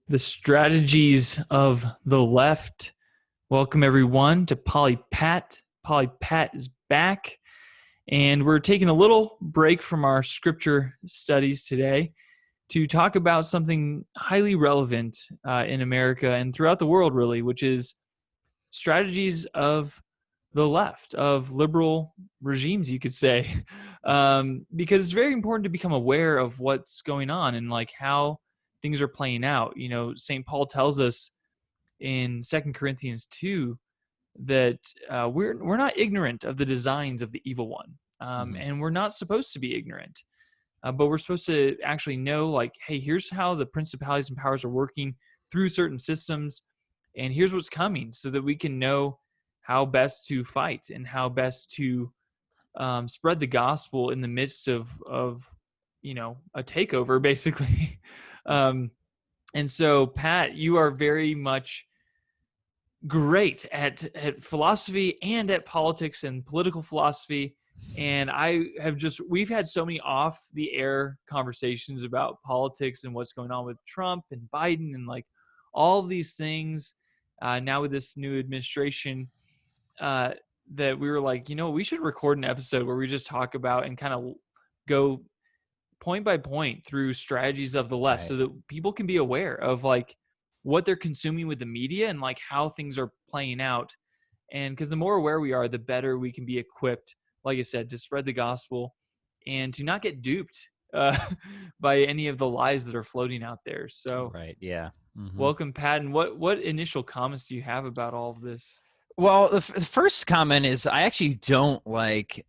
The strategies of the left. Welcome everyone to Polypat. Polypat is back, and we're taking a little break from our scripture studies today to talk about something highly relevant in America and throughout the world, really, which is strategies of the left, of liberal regimes, you could say, because it's very important to become aware of what's going on and like how things are playing out. You know, St. Paul tells us in 2 Corinthians 2 that we're not ignorant of the designs of the evil one, and we're not supposed to be ignorant, but we're supposed to actually know, like, hey, here's how the principalities and powers are working through certain systems, and here's what's coming, so that we can know how best to fight and how best to spread the gospel in the midst of a takeover, basically. um, and so, Pat, you are very much great at philosophy and at politics and political philosophy. And we've had so many off the air conversations about politics and what's going on with Trump and Biden and like all of these things. Now with this new administration, that we were like, we should record an episode where we just talk about and kind of go point by point through strategies of the left, so that people can be aware of like what they're consuming with the media and like how things are playing out. And because the more aware we are, the better we can be equipped, like I said, to spread the gospel and to not get duped by any of the lies that are floating out there. So welcome, Pat. And what initial comments do you have about all of this? Well, the first comment is I actually don't like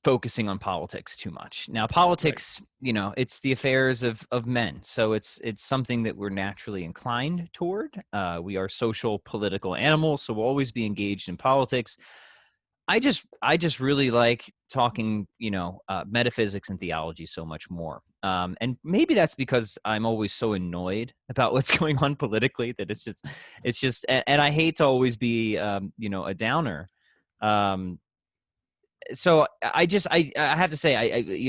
focusing on politics too much. Now, politics, it's the affairs of men. So it's something that we're naturally inclined toward. We are social, political animals, so we'll always be engaged in politics. I just really like talking, metaphysics and theology so much more. And maybe that's because I'm always so annoyed about what's going on politically that it's just, and I hate to always be, a downer. So I have to say,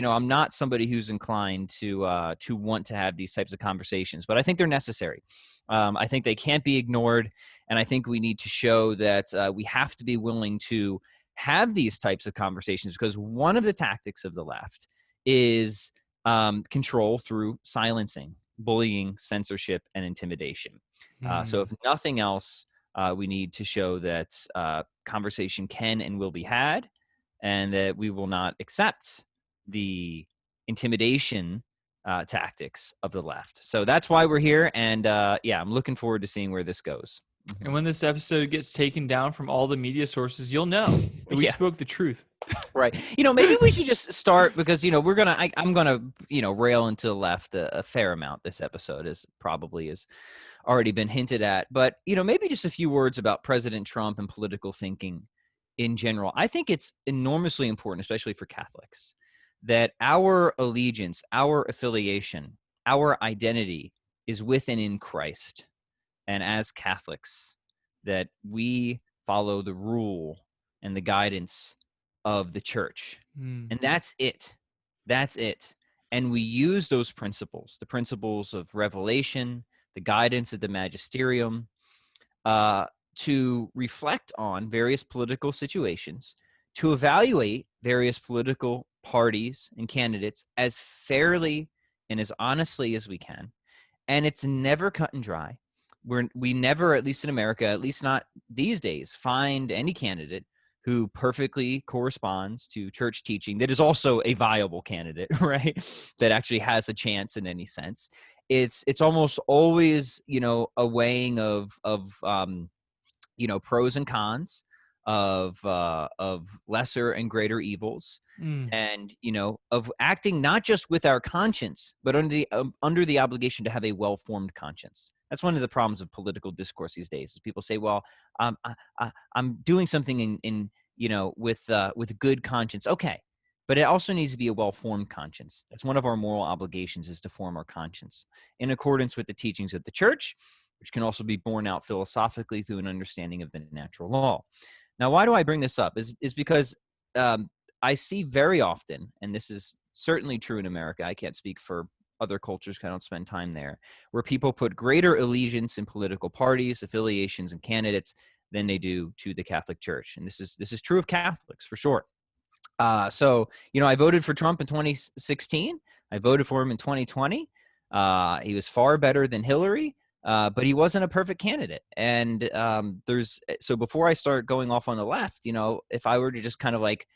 I'm not somebody who's inclined to want to have these types of conversations, but I think they're necessary. I think they can't be ignored. And I think we need to show that we have to be willing to have these types of conversations, because one of the tactics of the left is control through silencing, bullying, censorship, and intimidation. So if nothing else, we need to show that conversation can and will be had, and that we will not accept the intimidation tactics of the left. So that's why we're here. And I'm looking forward to seeing where this goes. And when this episode gets taken down from all the media sources, you'll know that we spoke the truth. Right. Maybe we should just start, because, I'm going to, rail into the left a fair amount this episode, as probably has already been hinted at. But, maybe just a few words about President Trump and political thinking in general. I think it's enormously important, especially for Catholics, that our allegiance, our affiliation, our identity is with and in Christ. And as Catholics, that we follow the rule and the guidance of the church. And that's it. That's it. And we use those principles, the principles of revelation, the guidance of the magisterium, to reflect on various political situations, to evaluate various political parties and candidates as fairly and as honestly as we can. And it's never cut and dry. We never, at least in America, at least not these days, find any candidate who perfectly corresponds to church teaching that is also a viable candidate, right? That actually has a chance in any sense. It's almost always, a weighing of pros and cons of lesser and greater evils, and of acting not just with our conscience, but under the obligation to have a well-formed conscience. That's one of the problems of political discourse these days. Is people say, "Well, I'm doing something with a good conscience." Okay, but it also needs to be a well-formed conscience. That's one of our moral obligations, is to form our conscience in accordance with the teachings of the church, which can also be borne out philosophically through an understanding of the natural law. Now, why do I bring this up? Is because I see very often, and this is certainly true in America, I can't speak for other cultures. I don't spend time there, where people put greater allegiance in political parties, affiliations, and candidates than they do to the Catholic Church. And this is true of Catholics for sure. So, I voted for Trump in 2016. I voted for him in 2020. He was far better than Hillary, but he wasn't a perfect candidate. And so before I start going off on the left, if I were to just kind of like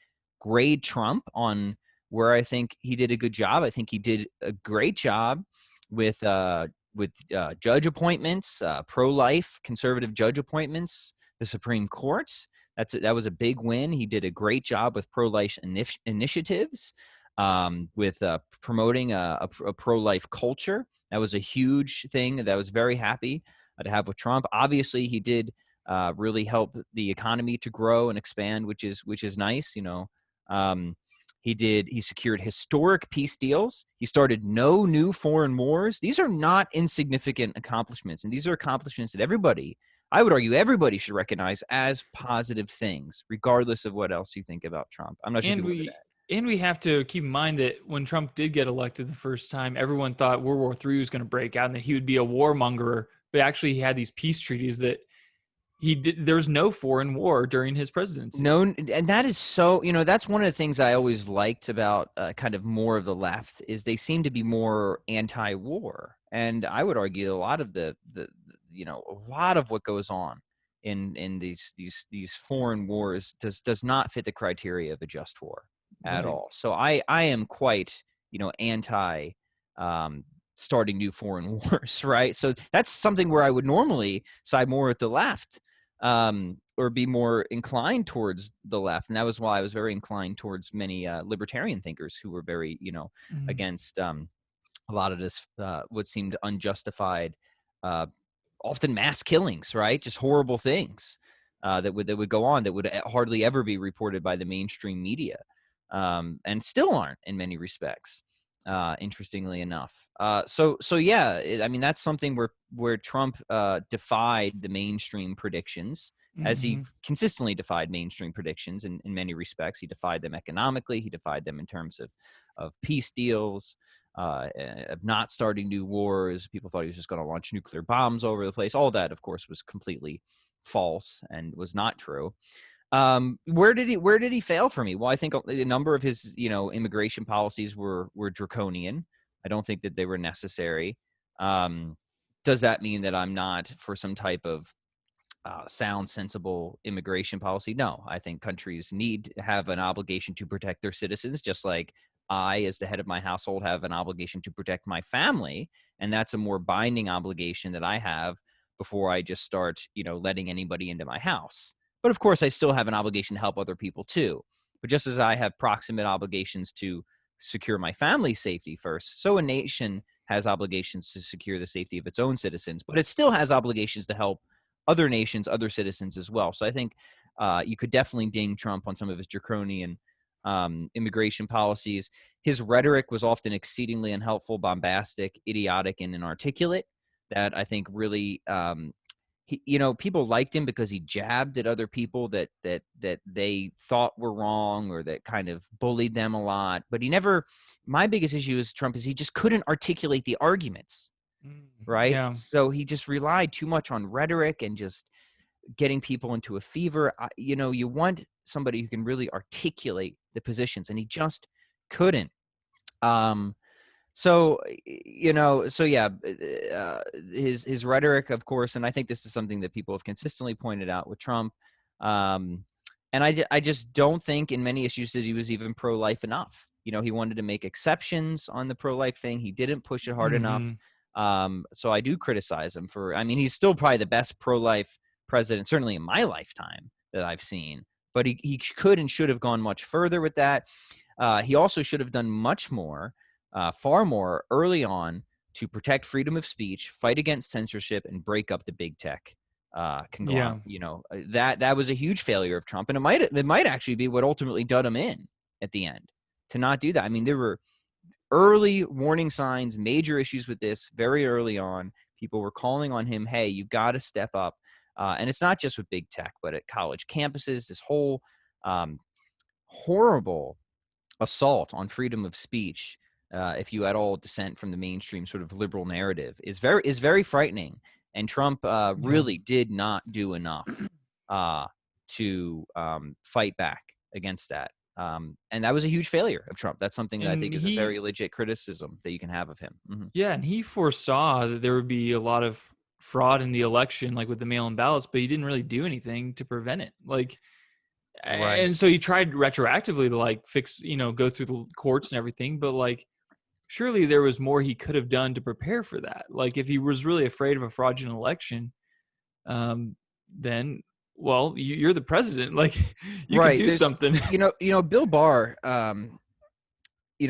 grade Trump on where I think he did a good job, I think he did a great job with judge appointments, pro-life conservative judge appointments, the Supreme Court. That was a big win. He did a great job with pro-life initiatives, with promoting a pro-life culture. That was a huge thing that I was very happy to have with Trump. Obviously, he did really help the economy to grow and expand, which is nice. He secured historic peace deals. He started no new foreign wars. These are not insignificant accomplishments, and these are accomplishments that I would argue everybody should recognize as positive things, regardless of what else you think about Trump. I'm not sure if And you wanted to we and we have to keep in mind that when Trump did get elected the first time, everyone thought World War III was going to break out and that he would be a warmonger. But actually, he had these peace treaties that he did. There was no foreign war during his presidency. No, and that is so, that's one of the things I always liked about kind of more of the left is they seem to be more anti-war. And I would argue a lot of a lot of what goes on in these foreign wars does not fit the criteria of a just war at Right. all. So I am quite, anti starting new foreign wars, right? So that's something where I would normally side more with the left. Or be more inclined towards the left. And that was why I was very inclined towards many libertarian thinkers who were very, Mhm. against a lot of this, what seemed unjustified, often mass killings, right? Just horrible things that would go on that would hardly ever be reported by the mainstream media, and still aren't in many respects. Interestingly enough, so yeah, I mean that's something where Trump defied the mainstream predictions, as he Mhm. consistently defied mainstream predictions in many respects. He defied them economically. He defied them in terms of peace deals, of not starting new wars. People thought he was just going to launch nuclear bombs over the place. All that, of course, was completely false and was not true. Where did he fail for me? Well, I think a number of his, immigration policies were draconian. I don't think that they were necessary. Does that mean that I'm not for some type of sound, sensible immigration policy? No, I think countries need to have an obligation to protect their citizens, just like I, as the head of my household, have an obligation to protect my family. And that's a more binding obligation that I have before I just start, letting anybody into my house. But of course, I still have an obligation to help other people too. But just as I have proximate obligations to secure my family's safety first, so a nation has obligations to secure the safety of its own citizens, but it still has obligations to help other nations, other citizens as well. So I think you could definitely ding Trump on some of his draconian immigration policies. His rhetoric was often exceedingly unhelpful, bombastic, idiotic, and inarticulate. That I think really, people liked him because he jabbed at other people that they thought were wrong or that kind of bullied them a lot. But he never. My biggest issue with Trump is he just couldn't articulate the arguments, right? Yeah. So he just relied too much on rhetoric and just getting people into a fever. You want somebody who can really articulate the positions, and he just couldn't. Um, so yeah, his rhetoric, of course, and I think this is something that people have consistently pointed out with Trump. Um, and I just don't think in many issues that he was even pro-life enough. He wanted to make exceptions on the pro-life thing. He didn't push it hard enough. Mhm. So I do criticize him for. I mean, he's still probably the best pro-life president, certainly in my lifetime, that I've seen. But he could and should have gone much further with that. He also should have done much more, far more early on to protect freedom of speech, fight against censorship, and break up the big tech conglomerate. Yeah. That was a huge failure of Trump, and it might actually be what ultimately dud him in at the end to not do that. I mean, there were early warning signs, major issues with this very early on. People were calling on him, hey, you got to step up. And it's not just with big tech, but at college campuses, this whole horrible assault on freedom of speech if you at all dissent from the mainstream sort of liberal narrative, is very frightening. And Trump really did not do enough to fight back against that. And that was a huge failure of Trump. That's something that I And think is a very legit criticism that you can have of him. and he foresaw that there would be a lot of fraud in the election, like with the mail-in ballots, but he didn't really do anything to prevent it. Like, Right. and so he tried retroactively to like fix, go through the courts and everything, but like, surely there was more he could have done to prepare for that. Like, if he was really afraid of a fraudulent election, then, well, you're the president. Like, you could Right. do There's, something. Bill Barr,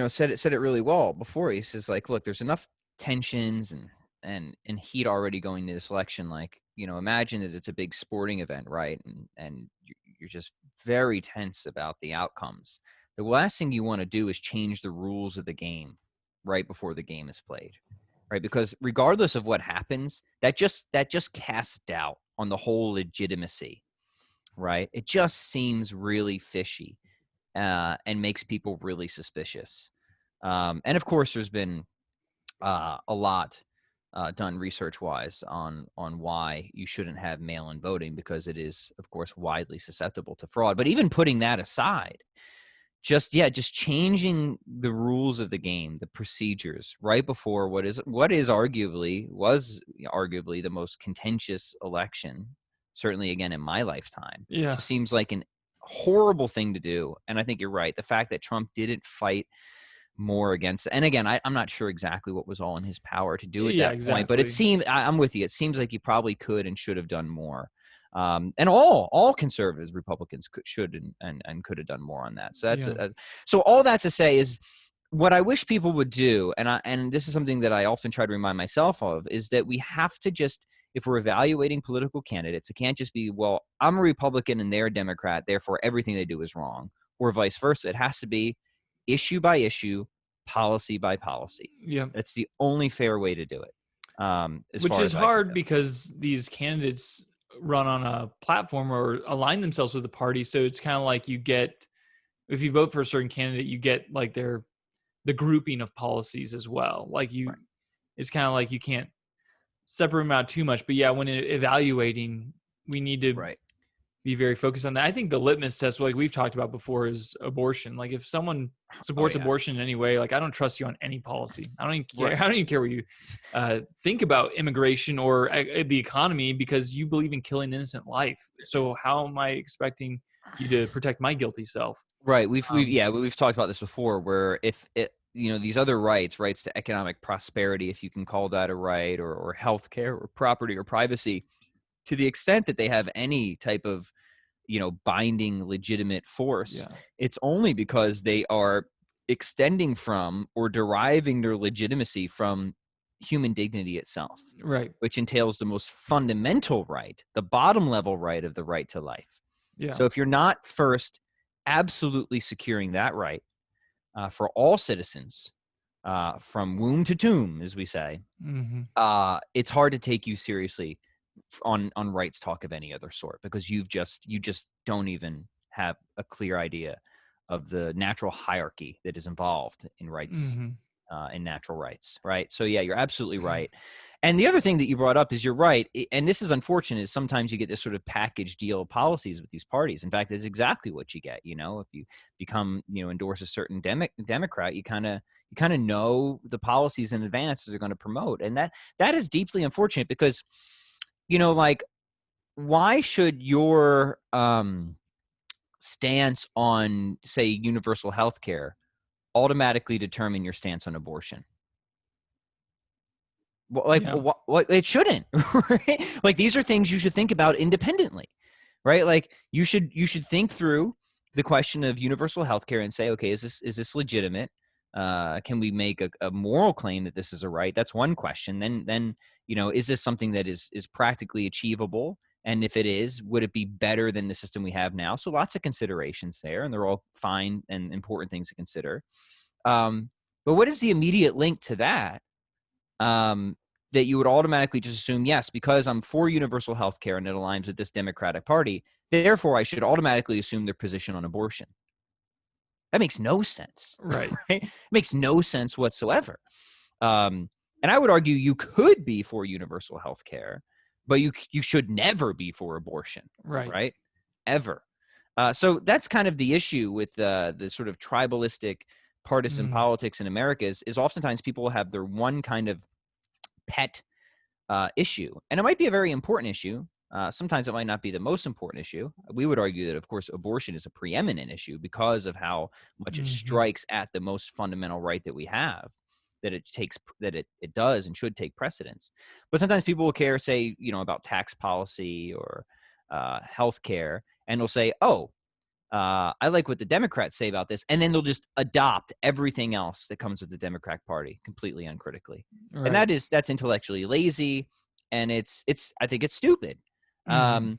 said it really well before. He says, like, look, there's enough tensions and heat already going to this election. Like, imagine that it's a big sporting event, right? And you're just very tense about the outcomes. The last thing you want to do is change the rules of the game right before the game is played, right? Because regardless of what happens, that just casts doubt on the whole legitimacy, right? It just seems really fishy. And makes people really suspicious. And of course, there's been a lot done research-wise on why you shouldn't have mail-in voting, because it is, of course, widely susceptible to fraud. But even putting that aside, just changing the rules of the game, the procedures right before what was arguably the most contentious election, certainly again in my lifetime, Yeah. just seems like an horrible thing to do. And I think you're right. The fact that Trump didn't fight more against, and again, I'm not sure exactly what was all in his power to do at that point, but it seemed, I'm with you, it seems like he probably could and should have done more. And all conservatives, Republicans should and could have done more on that. So that's so all that's to say is, what I wish people would do, and this is something that I often try to remind myself of, is that we have to just, if we're evaluating political candidates, it can't just be, well, I'm a Republican and they're a Democrat, therefore everything they do is wrong, or vice versa. It has to be issue by issue, policy by policy. Yeah. That's the only fair way to do it. Which is hard because these candidates run on a platform or align themselves with a party. So it's kind of like if you vote for a certain candidate, you get like the grouping of policies as well. Like it's kind of like you can't separate them out too much. But yeah, when evaluating, we need to be very focused on that. I think the litmus test, like we've talked about before, is abortion. Like, if someone supports abortion in any way, like, I don't trust you on any policy. I don't even care. I don't even care what you think about immigration or the economy, because you believe in killing innocent life. So how am I expecting you to protect my guilty self? Right. We've talked about this before, where if it, these other rights to economic prosperity, if you can call that a right, or healthcare or property or privacy, to the extent that they have any type of, binding legitimate force, it's only because they are extending from or deriving their legitimacy from human dignity itself, right? Which entails the most fundamental right, the bottom level right of the right to life. Yeah. So if you're not first absolutely securing that right for all citizens, from womb to tomb, as we say, it's hard to take you seriously on rights talk of any other sort, because you just don't even have a clear idea of the natural hierarchy that is involved in rights, in natural rights, right? So yeah, you're absolutely right. And the other thing that you brought up is, you're right, and this is unfortunate, is sometimes you get this sort of package deal of policies with these parties. In fact, it's exactly what you get. If you become, endorse a certain Democrat, you kind of know the policies in advance that they're going to promote, and that is deeply unfortunate, because like, why should your stance on, say, universal health care automatically determine your stance on abortion? Well, like, what it shouldn't, right? Like, these are things you should think about independently, right? Like, you should think through the question of universal health care and say, okay, is this legitimate? Can we make a moral claim that this is a right? That's one question. Then is this something that is practically achievable? And if it is, would it be better than the system we have now? So lots of considerations there, and they're all fine and important things to consider. But what is the immediate link to that? That you would automatically just assume, yes, because I'm for universal health care and it aligns with this Democratic Party, therefore I should automatically assume their position on abortion. That makes no sense. Right. Right? It makes no sense whatsoever. And I would argue you could be for universal health care, but you should never be for abortion, Right. right? Ever. So that's kind of the issue with the sort of tribalistic partisan Mm, politics in America is oftentimes people have their one kind of pet issue. And it might be a very important issue. Sometimes it might not be the most important issue. We would argue that, of course, abortion is a preeminent issue because of how much it mhm. strikes at the most fundamental right that we have, that it does and should take precedence. But sometimes people will care, say, about tax policy or health care, and they'll say, oh, I like what the Democrats say about this, and then they'll just adopt everything else that comes with the Democratic Party completely uncritically, and Right. that's intellectually lazy, and it's I think it's stupid. Mhm.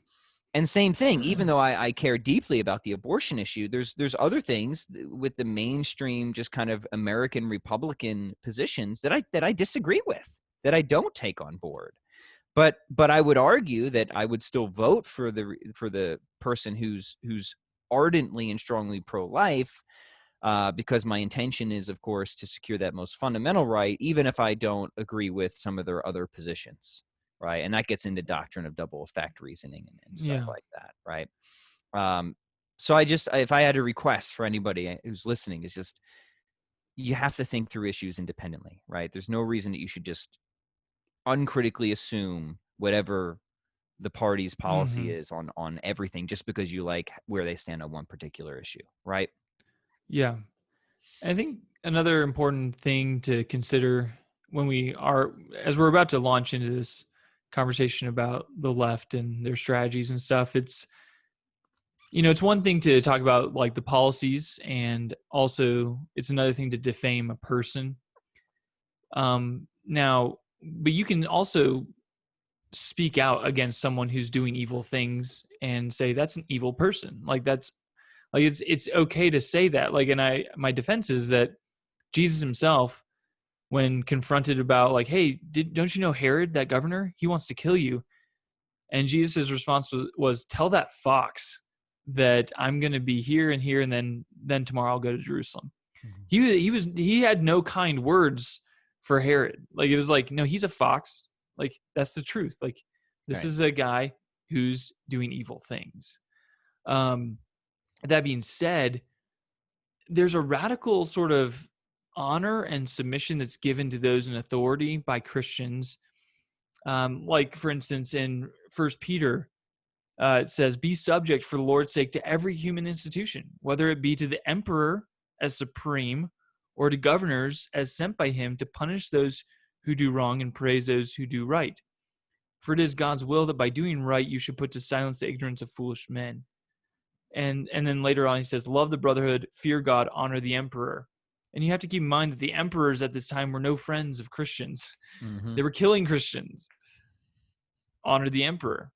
And same thing, even though I care deeply about the abortion issue, there's other things with the mainstream, just kind of American Republican positions that I disagree with, that I don't take on board. But I would argue that I would still vote for the person who's ardently and strongly pro-life, because my intention is, of course, to secure that most fundamental right, even if I don't agree with some of their other positions, right? And that gets into doctrine of double effect reasoning and stuff Yeah. like that, right? Um, so if I had a request for anybody who's listening, is just you have to think through issues independently, right? There's no reason that you should just uncritically assume whatever the party's policy Mhm. is on everything just because you like where they stand on one particular issue, right? Yeah. I think another important thing to consider when as we're about to launch into this conversation about the left and their strategies and stuff, it's one thing to talk about like the policies, and also it's another thing to defame a person. Now, but you can also speak out against someone who's doing evil things and say that's an evil person. Like that's like it's okay to say that. Like, and my defense is that Jesus himself, when confronted about like, hey, don't you know Herod, that governor? He wants to kill you. And Jesus' response was tell that fox that I'm going to be here and here, and then tomorrow I'll go to Jerusalem. Mhm. He had no kind words for Herod. Like it was like, no, he's a fox. Like that's the truth. Like this Right. is a guy who's doing evil things. Um, that being said, there's a radical sort of honor and submission that's given to those in authority by Christians. Like for instance, in First Peter, it says, "Be subject for the Lord's sake to every human institution, whether it be to the emperor as supreme, or to governors as sent by him to punish those who do wrong and praise those who do right. For it is God's will that by doing right you should put to silence the ignorance of foolish men." And then later on he says, "Love the brotherhood, fear God, honor the emperor." And you have to keep in mind that the emperors at this time were no friends of Christians. Mm-hmm. They were killing Christians. Honor the emperor.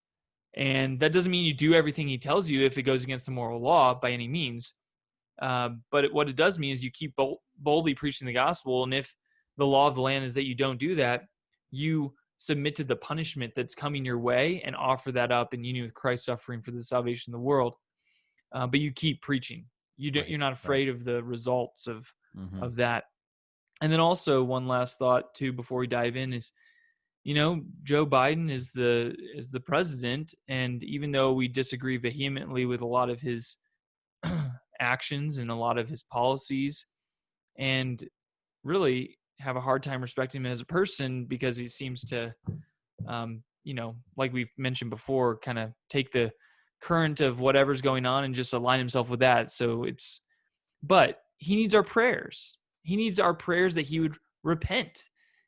And that doesn't mean you do everything he tells you if it goes against the moral law by any means. But what it does mean is you keep boldly preaching the gospel. And if the law of the land is that you don't do that, you submit to the punishment that's coming your way and offer that up in union with Christ's suffering for the salvation of the world. But you keep preaching. Right. You're not Right. afraid of the results Mm-hmm. of that. And then also one last thought too before we dive in is, Joe Biden is the president, and even though we disagree vehemently with a lot of his actions and a lot of his policies, and really have a hard time respecting him as a person because he seems to, like we've mentioned before, kind of take the current of whatever's going on and just align himself with that. But he needs our prayers. He needs our prayers that he would repent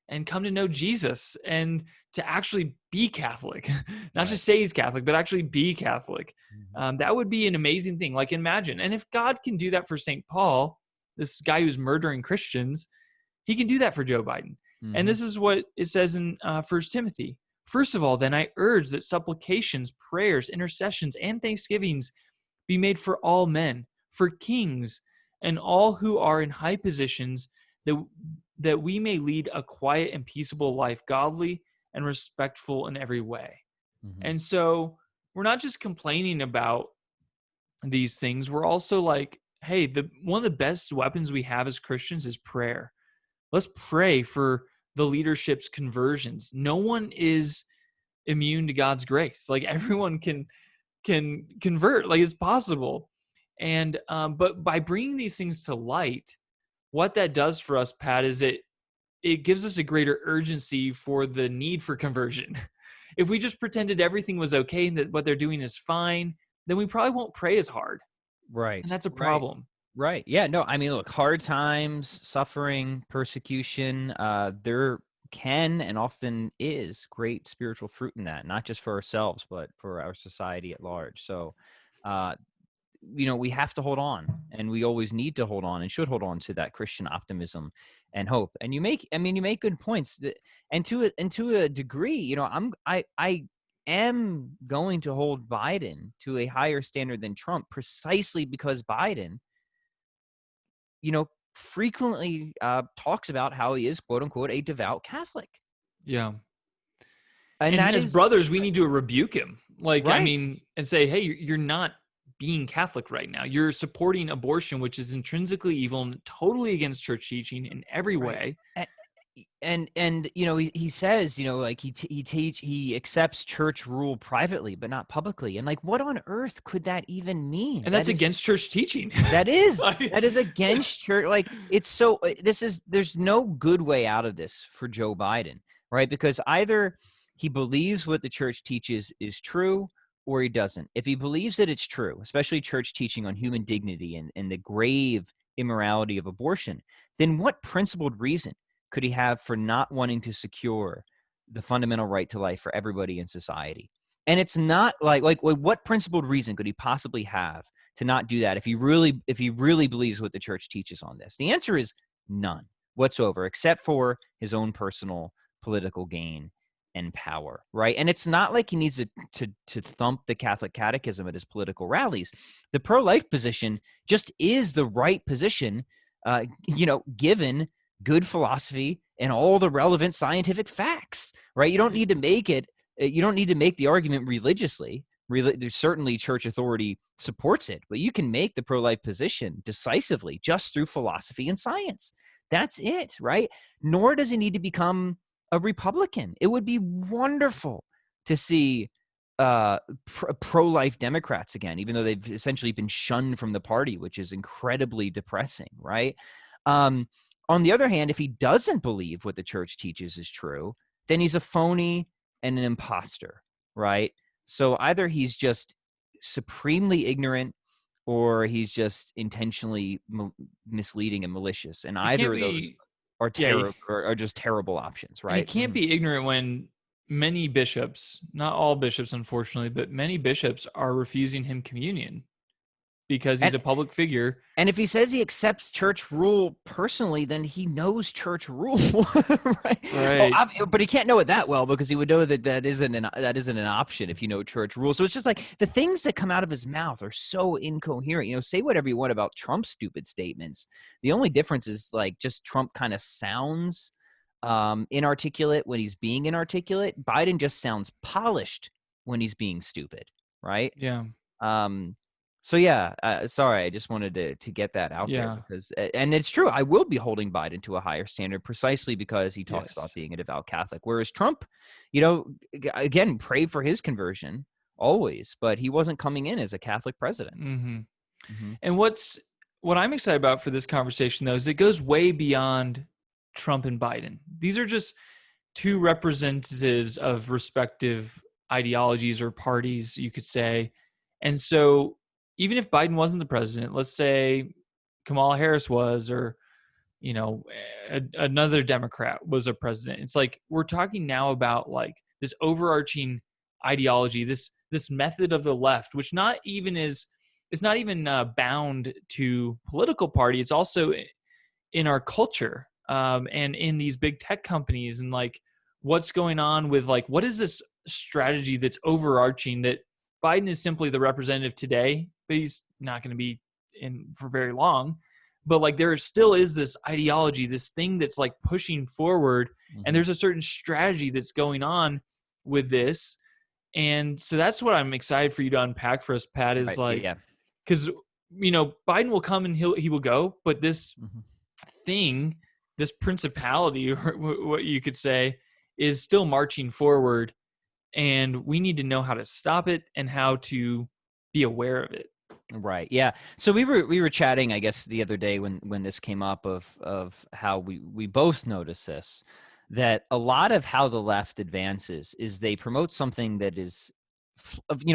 and come to know Jesus and to actually be Catholic, not Right. just say he's Catholic, but actually be Catholic. Mm-hmm. That would be an amazing thing. Like imagine, and if God can do that for St. Paul, this guy who's murdering Christians, he can do that for Joe Biden. And Mm-hmm. this is what it says in 1 Timothy. "First of all, then I urge that supplications, prayers, intercessions, and thanksgivings be made for all men, for kings, and all who are in high positions, that we may lead a quiet and peaceable life, godly and respectful in every way." Mm-hmm. And so we're not just complaining about these things, we're also like hey, one of the best weapons we have as Christians is prayer. Let's pray for the leadership's conversions. No one is immune to God's grace. Like everyone can convert. Like it's possible. And but by bringing these things to light, what that does for us, Pat, is it gives us a greater urgency for the need for conversion. If we just pretended everything was okay and that what they're doing is fine, then we probably won't pray as hard. And Right. that's a Right. problem. Right. Yeah. No, I mean, look, hard times, suffering, persecution, there can and often is great spiritual fruit in that, not just for ourselves, but for our society at large. So, uh, we have to hold on, and we always need to hold on and should hold on to that Christian optimism and hope. And you make good points that, and to a degree, I am going to hold Biden to a higher standard than Trump, precisely because Biden, frequently talks about how he is, quote unquote, a devout Catholic. Yeah. And And that as is brothers, we need to rebuke him. Like, I right. mean, and say, hey, you're not being Catholic right now. You're supporting abortion, which is intrinsically evil and totally against church teaching in every Right. way. And he says, like he accepts church rule privately but not publicly. And like, what on earth could that even mean? And that's against church teaching. That is Like, that is against church. Like, there's no good way out of this for Joe Biden, right? Because either he believes what the church teaches is true, or he doesn't. If he believes that it's true, especially church teaching on human dignity and the grave immorality of abortion, then what principled reason could he have for not wanting to secure the fundamental right to life for everybody in society? And it's not like what principled reason could he possibly have to not do that if he really believes what the church teaches on this? The answer is none whatsoever, except for his own personal political gain and power, right? And it's not like he needs to thump the Catholic Catechism at his political rallies. The pro-life position just is the right position, given good philosophy and all the relevant scientific facts, right? You don't need to make the argument religiously. There's certainly church authority supports it, but you can make the pro-life position decisively just through philosophy and science. That's it, right? Nor does he need to become a Republican. It would be wonderful to see pro-life Democrats again, even though they've essentially been shunned from the party, which is incredibly depressing, right? On the other hand, if he doesn't believe what the church teaches is true, then he's a phony and an imposter, right? So either he's just supremely ignorant, or he's just intentionally misleading and malicious. And he either can't of those be, are yeah, terrible, are just terrible options, and he right? can't be ignorant when many bishops, not all bishops, unfortunately, but many bishops are refusing him communion because he's And a public figure. And if he says he accepts church rule personally, then he knows church rule, right? Right. But he can't know it that well, because he would know that isn't an option if you know church rule. So it's just like the things that come out of his mouth are so incoherent. Say whatever you want about Trump's stupid statements. The only difference is like just Trump kind of sounds inarticulate when he's being inarticulate. Biden just sounds polished when he's being stupid, right? Yeah. Um, so yeah, sorry, I just wanted to get that out there, Yeah. because, and it's true, I will be holding Biden to a higher standard precisely because he talks about Yes. being a devout Catholic. Whereas Trump, again, pray for his conversion always, but he wasn't coming in as a Catholic president. Mm-hmm. Mm-hmm. And what I'm excited about for this conversation, though, is it goes way beyond Trump and Biden. These are just two representatives of respective ideologies or parties, you could say. And so even if Biden wasn't the president, let's say Kamala Harris was, or another Democrat was a president. It's like we're talking now about like this overarching ideology, this method of the left, which not even is it's not even bound to political party. It's also in our culture, and in these big tech companies, and like what's going on with like what is this strategy that's overarching that Biden is simply the representative today, but he's not going to be in for very long. But like there still is this ideology, this thing that's like pushing forward, and Mm-hmm. there's a certain strategy that's going on with this. And so that's what I'm excited for you to unpack for us, Pat, is Right. like, Yeah. because Biden will come and he will go, but this Mhm. thing, this principality, or what you could say, is still marching forward, and we need to know how to stop it and how to be aware of it. Right. Yeah. So we were chatting, I guess, the other day when this came up of how we both notice this, that a lot of how the left advances is they promote something that is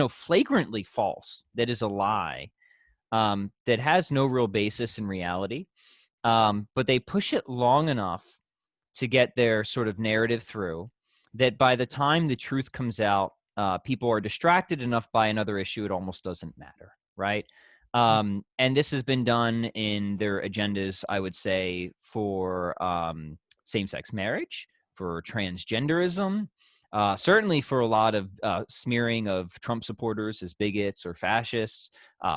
flagrantly false, that is a lie, that has no real basis in reality, but they push it long enough to get their sort of narrative through, that by the time the truth comes out, people are distracted enough by another issue, it almost doesn't matter, right? And this has been done in their agendas, I would say, for same-sex marriage, for transgenderism, certainly for a lot of smearing of Trump supporters as bigots or fascists,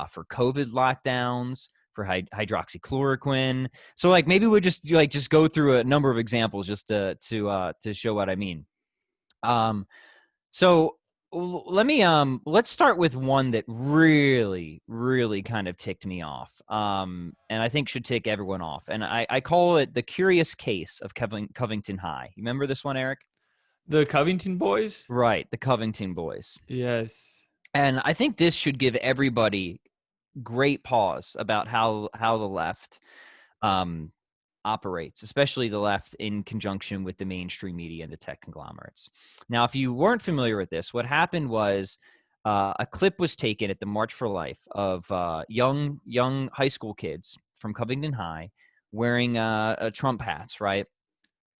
for COVID lockdowns, for hydroxychloroquine. So like maybe we'll just go through a number of examples just to show what I mean. So let's start with one that really kind of ticked me off, and I think should tick everyone off. And I call it the curious case of Covington High. You remember this one, Eric? The Covington boys? Right, the Covington boys. Yes. And I think this should give everybody great pause about how the left um, operates, especially the left in conjunction with the mainstream media and the tech conglomerates. Now, if you weren't familiar with this, what happened was a clip was taken at the March for Life of young high school kids from Covington High wearing Trump hats, right?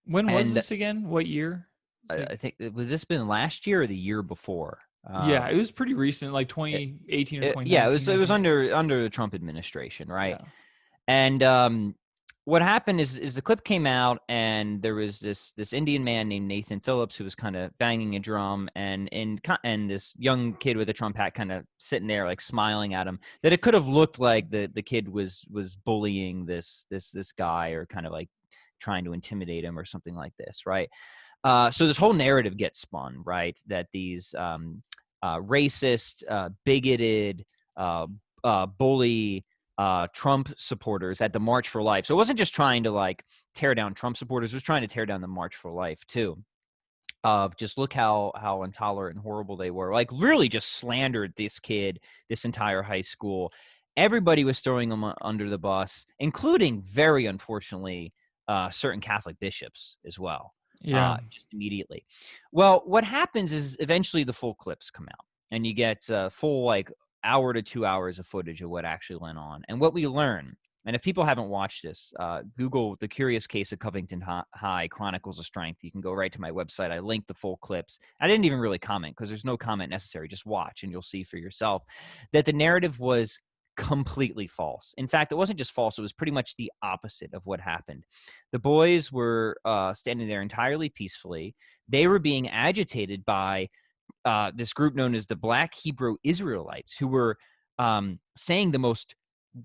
When was And this again? What year? It's like, I think was this been last year or the year before? yeah, it was pretty recent, like 2018 or Yeah, 2019, it I was think. under the Trump administration, right? Yeah. And what happened is the clip came out, and there was this Indian man named Nathan Phillips who was kind of banging a drum, and this young kid with a Trump hat kind of sitting there like smiling at him. That it could have looked like the kid was bullying this guy, or kind of like trying to intimidate him or something like this, right? So this whole narrative gets spun, right? That these racist, bigoted, uh, bully Trump supporters at the March for Life. So it wasn't just trying to like tear down Trump supporters; it was trying to tear down the March for Life too. Of just look how intolerant and horrible they were. Like really just slandered this kid, this entire high school. Everybody was throwing them under the bus, including, very unfortunately, certain Catholic bishops as well, Yeah. just immediately. Well, what happens is eventually the full clips come out, and you get full like hour to 2 hours of footage of what actually went on. And what we learn, and if people haven't watched this, Google The Curious Case of Covington High Chronicles of Strength. You can go right to my website. I linked the full clips. I didn't even really comment because there's no comment necessary. Just watch and you'll see for yourself that the narrative was completely false. In fact, it wasn't just false, it was pretty much the opposite of what happened. The boys were standing there entirely peacefully. They were being agitated by this group known as the Black Hebrew Israelites, who were saying the most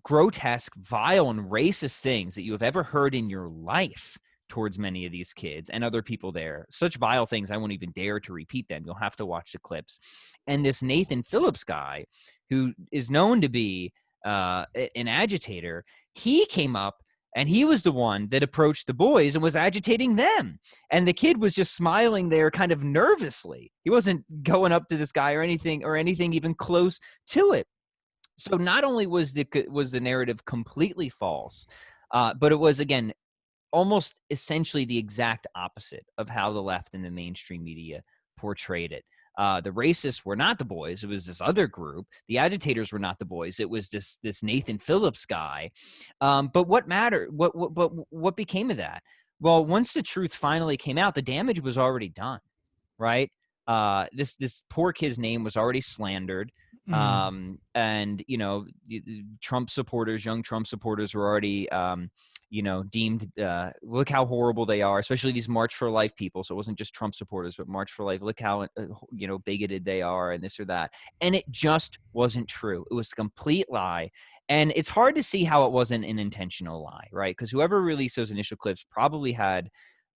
grotesque, vile, and racist things that you have ever heard in your life towards many of these kids and other people there. Such vile things, I won't even dare to repeat them. You'll have to watch the clips. And this Nathan Phillips guy, who is known to be an agitator, he came up and he was the one that approached the boys and was agitating them. And the kid was just smiling there kind of nervously. He wasn't going up to this guy or anything even close to it. So not only was the narrative completely false, but it was, again, almost essentially the exact opposite of how the left and the mainstream media portrayed it. The racists were not the boys; it was this other group. The agitators were not the boys; it was this Nathan Phillips guy. But what mattered? What became of that? Well, once the truth finally came out, the damage was already done, right? This poor kid's name was already slandered. Mm. And Trump supporters, young Trump supporters, were already deemed, look how horrible they are, especially these March for Life people. So it wasn't just Trump supporters, but March for Life. Look how bigoted they are, and this or that. And it just wasn't true. It was a complete lie. And it's hard to see how it wasn't an intentional lie, right? Because whoever released those initial clips probably had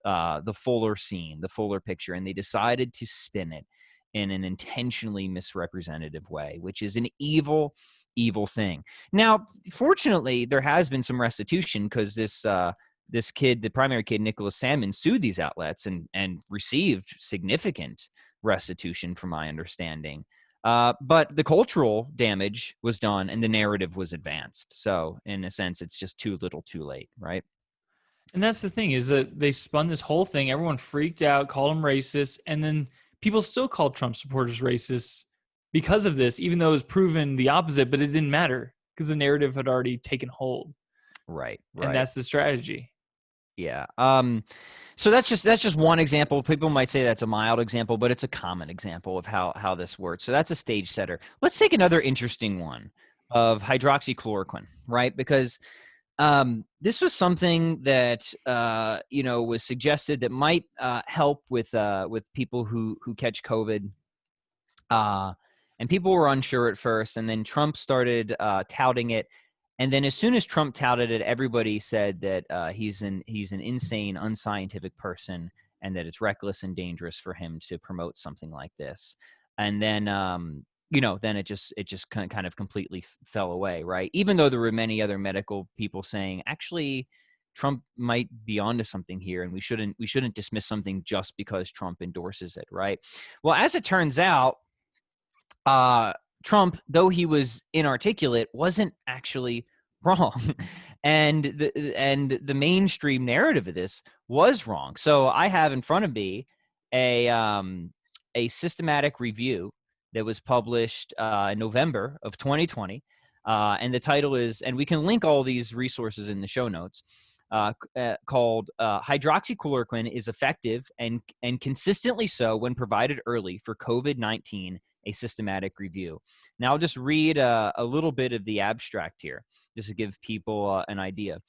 the fuller scene, the fuller picture, and they decided to spin it. in an intentionally misrepresentative way, which is an evil, evil thing. Now, fortunately, there has been some restitution because this kid, the primary kid, Nicholas Salmon, sued these outlets and received significant restitution, from my understanding. But the cultural damage was done and the narrative was advanced. So in a sense, it's just too little too late, right? And that's the thing, is that they spun this whole thing. Everyone freaked out, called him racist, and then people still called Trump supporters racist because of this, even though it was proven the opposite. But it didn't matter because the narrative had already taken hold, Right, and right. that's the strategy. Yeah. So that's just one example. People might say that's a mild example, but it's a common example of how this works. So that's a stage setter. Let's take another interesting one of hydroxychloroquine, right? Because this was something that was suggested that might help with people who catch COVID. And people were unsure at first, and then Trump started touting it. And then as soon as Trump touted it, everybody said that he's an insane, unscientific person, and that it's reckless and dangerous for him to promote something like this. And then then it just kind of completely fell away, right? Even though there were many other medical people saying, actually, Trump might be onto something here, and we shouldn't dismiss something just because Trump endorses it, right? Well, as it turns out, Trump, though he was inarticulate, wasn't actually wrong, and the mainstream narrative of this was wrong. So I have in front of me a systematic review that was published in November of 2020, and the title is, and we can link all these resources in the show notes. Called "Hydroxychloroquine is effective and consistently so when provided early for COVID-19." A systematic review. Now, I'll just read a little bit of the abstract here, just to give people an idea.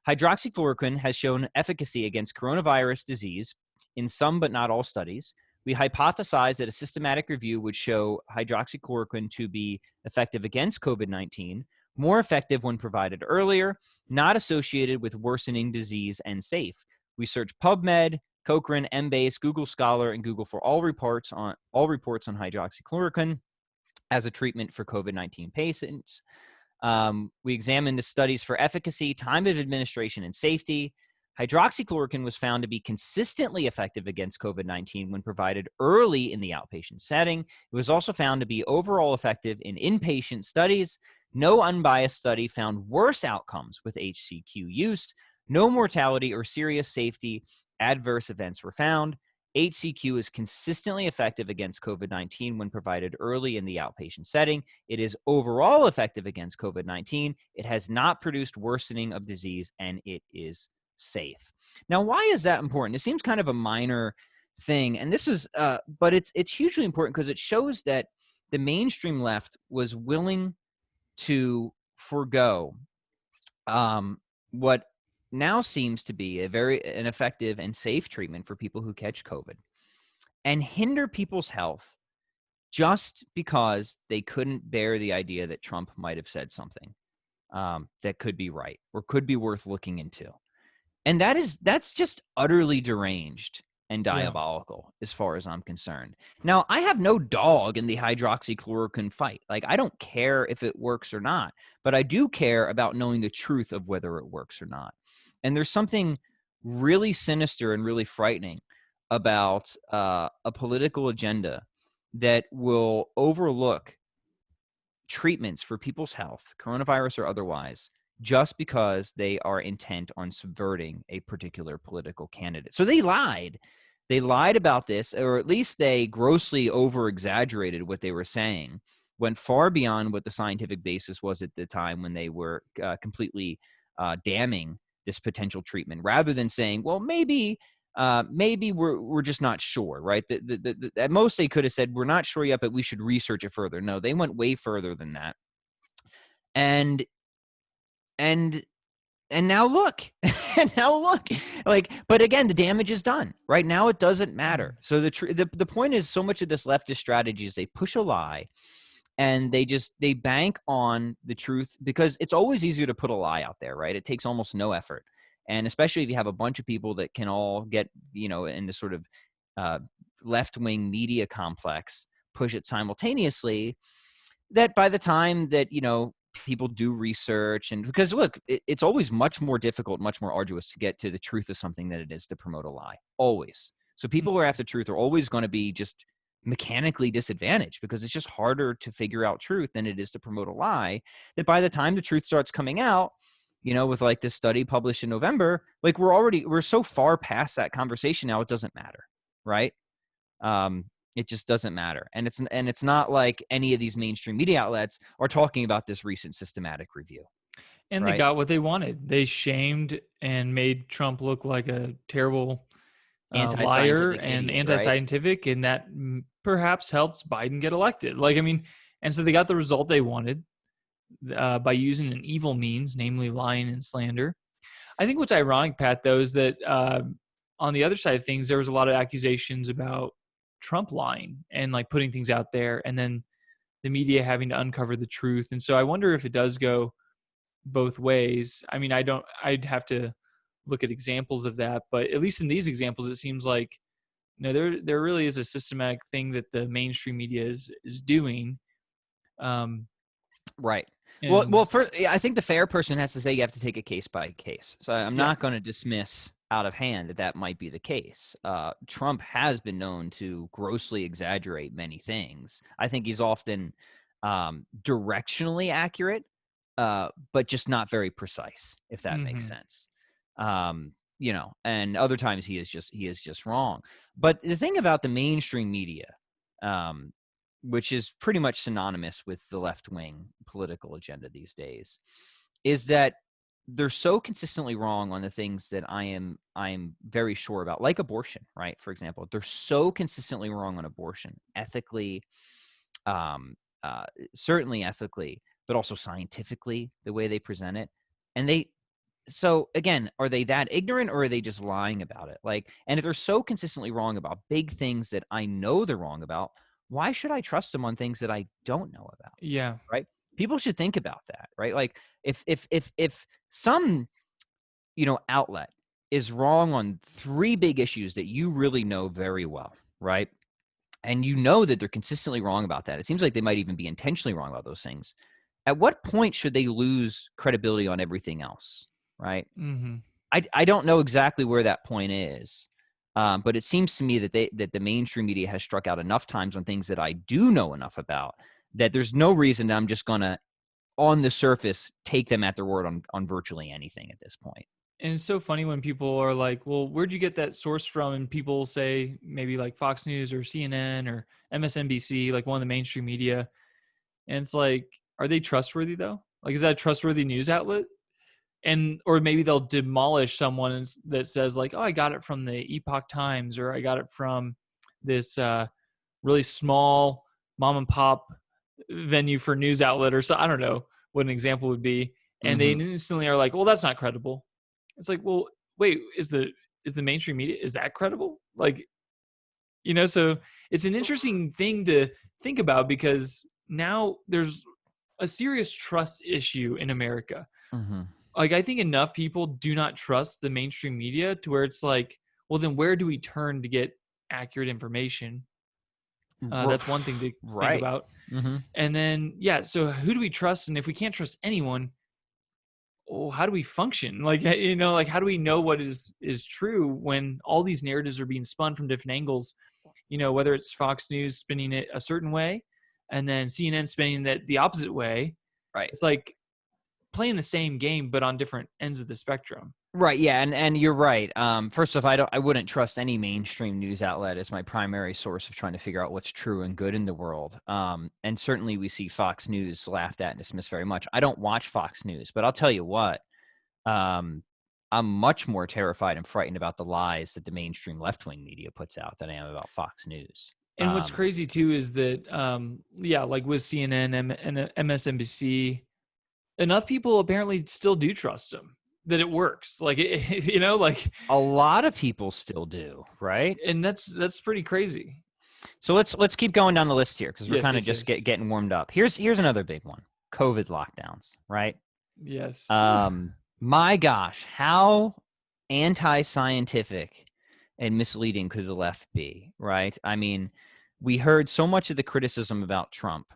Hydroxychloroquine has shown efficacy against coronavirus disease in some but not all studies. We hypothesize that a systematic review would show hydroxychloroquine to be effective against COVID-19, more effective when provided earlier, not associated with worsening disease, and safe. We searched PubMed, Cochrane, Embase, Google Scholar, and Google for all reports on hydroxychloroquine as a treatment for COVID-19 patients. We examined the studies for efficacy, time of administration, and safety. Hydroxychloroquine was found to be consistently effective against COVID-19 when provided early in the outpatient setting. It was also found to be overall effective in inpatient studies. No unbiased study found worse outcomes with HCQ use. No mortality or serious safety adverse events were found. HCQ is consistently effective against COVID-19 when provided early in the outpatient setting. It is overall effective against COVID-19. It has not produced worsening of disease, and it is safe. Now, why is that important? It seems kind of a minor thing, and this is, but it's hugely important because it shows that the mainstream left was willing to forgo what now seems to be an effective and safe treatment for people who catch COVID, and hinder people's health just because they couldn't bear the idea that Trump might have said something that could be right or could be worth looking into. And that's just utterly deranged and Yeah. diabolical as far as I'm concerned. Now, I have no dog in the hydroxychloroquine fight. Like, I don't care if it works or not, but I do care about knowing the truth of whether it works or not. And there's something really sinister and really frightening about a political agenda that will overlook treatments for people's health, coronavirus or otherwise, just because they are intent on subverting a particular political candidate. So they lied. They lied about this, or at least they grossly over-exaggerated what they were saying, went far beyond what the scientific basis was at the time when they were completely damning this potential treatment, rather than saying, well, maybe we're just not sure, right? At most, they could have said, we're not sure yet, but we should research it further. No, they went way further than that. And now look, and now look, like, but again, the damage is done. Right now, it doesn't matter. So the point is, so much of this leftist strategy is they push a lie, and they bank on the truth, because it's always easier to put a lie out there, right? It takes almost no effort. And especially if you have a bunch of people that can all get, in this sort of left-wing media complex push it simultaneously, that by the time that, people do research, and because look, it's always much more difficult, much more arduous to get to the truth of something than it is to promote a lie. Always. So people who are after truth are always going to be just mechanically disadvantaged because it's just harder to figure out truth than it is to promote a lie. That by the time the truth starts coming out, with like this study published in November, like we're so far past that conversation now, it doesn't matter, right? It just doesn't matter. And it's not like any of these mainstream media outlets are talking about this recent systematic review. And they Right. got what they wanted. They shamed and made Trump look like a terrible liar Anti-scientific and idiot, right? anti-scientific, and that perhaps helps Biden get elected. Like, I mean, and so they got the result they wanted by using an evil means, namely lying and slander. I think what's ironic, Pat, though, is that on the other side of things, there was a lot of accusations about Trump lying and like putting things out there, and then the media having to uncover the truth. And so I wonder if it does go both ways. I mean, I'd have to look at examples of that, but at least in these examples, it seems like there really is a systematic thing that the mainstream media is doing. Right. And Well, first, I think the fair person has to say you have to take it case by case. So I'm yeah, not going to dismiss out of hand that might be the case. Trump has been known to grossly exaggerate many things. I think he's often directionally accurate, but just not very precise, if that makes mm-hmm. sense. And other times he is just wrong. But the thing about the mainstream media, which is pretty much synonymous with the left-wing political agenda these days, is that they're so consistently wrong on the things that I'm very sure about, like abortion, right? For example, they're so consistently wrong on abortion, ethically, certainly ethically, but also scientifically, the way they present it. And so again, are they that ignorant or are they just lying about it? Like, and if they're so consistently wrong about big things that I know they're wrong about, why should I trust them on things that I don't know about? Yeah. Right? People should think about that, right? Like if some, outlet is wrong on 3 big issues that you really know very well, right? And you know that they're consistently wrong about that. It seems like they might even be intentionally wrong about those things. At what point should they lose credibility on everything else, right? Mm-hmm. I don't know exactly where that point is, but it seems to me that the mainstream media has struck out enough times on things that I do know enough about that there's no reason I'm just gonna, on the surface, take them at their word on virtually anything at this point. And it's so funny when people are like, well, where'd you get that source from? And people say maybe like Fox News or CNN or MSNBC, like one of the mainstream media. And it's like, are they trustworthy though? Like, is that a trustworthy news outlet? And or maybe they'll demolish someone that says like, oh, I got it from the Epoch Times, or I got it from this really small mom and pop venue for news outlet, or so. I don't know what an example would be. And they Mm-hmm. instantly are like, well, that's not credible. It's like, well, wait, is the mainstream media, is that credible? Like, so it's an interesting thing to think about because now there's a serious trust issue in America. Mm-hmm. Like, I think enough people do not trust the mainstream media to where it's like, well, then where do we turn to get accurate information? That's one thing to think Right. about. Mm-hmm. And then, yeah, so who do we trust? And if we can't trust anyone, well, how do we function? Like, like how do we know what is true when all these narratives are being spun from different angles? Whether it's Fox News spinning it a certain way and then CNN spinning that the opposite way. Right. It's like playing the same game, but on different ends of the spectrum. Right. Yeah. And you're right. First off, I wouldn't trust any mainstream news outlet as my primary source of trying to figure out what's true and good in the world. And certainly we see Fox News laughed at and dismissed very much. I don't watch Fox News, but I'll tell you what, I'm much more terrified and frightened about the lies that the mainstream left-wing media puts out than I am about Fox News. And what's crazy too is that, like with CNN and MSNBC, enough people apparently still do trust them, that it works. Like, like A lot of people still do, right? and that's pretty crazy. So let's keep going down the list here because we're Yes, kind of yes, just yes. getting warmed up. Here's another big one: COVID lockdowns, right? Yes. My gosh, how anti-scientific and misleading could the left be, right? I mean, we heard so much of the criticism about Trump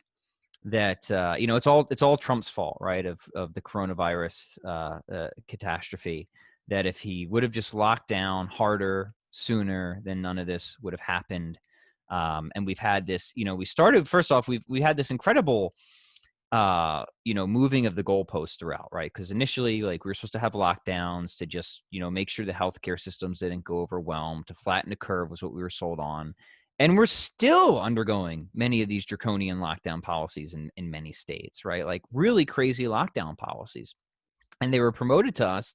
that it's all Trump's fault, right? Of the coronavirus catastrophe. That if he would have just locked down harder sooner, then none of this would have happened. And we've had this, we started first off, we had this incredible moving of the goalposts throughout, right? Because initially, like, we were supposed to have lockdowns to just, make sure the healthcare systems didn't go overwhelmed, to flatten the curve was what we were sold on. And we're still undergoing many of these draconian lockdown policies in many states, right? Like really crazy lockdown policies. And they were promoted to us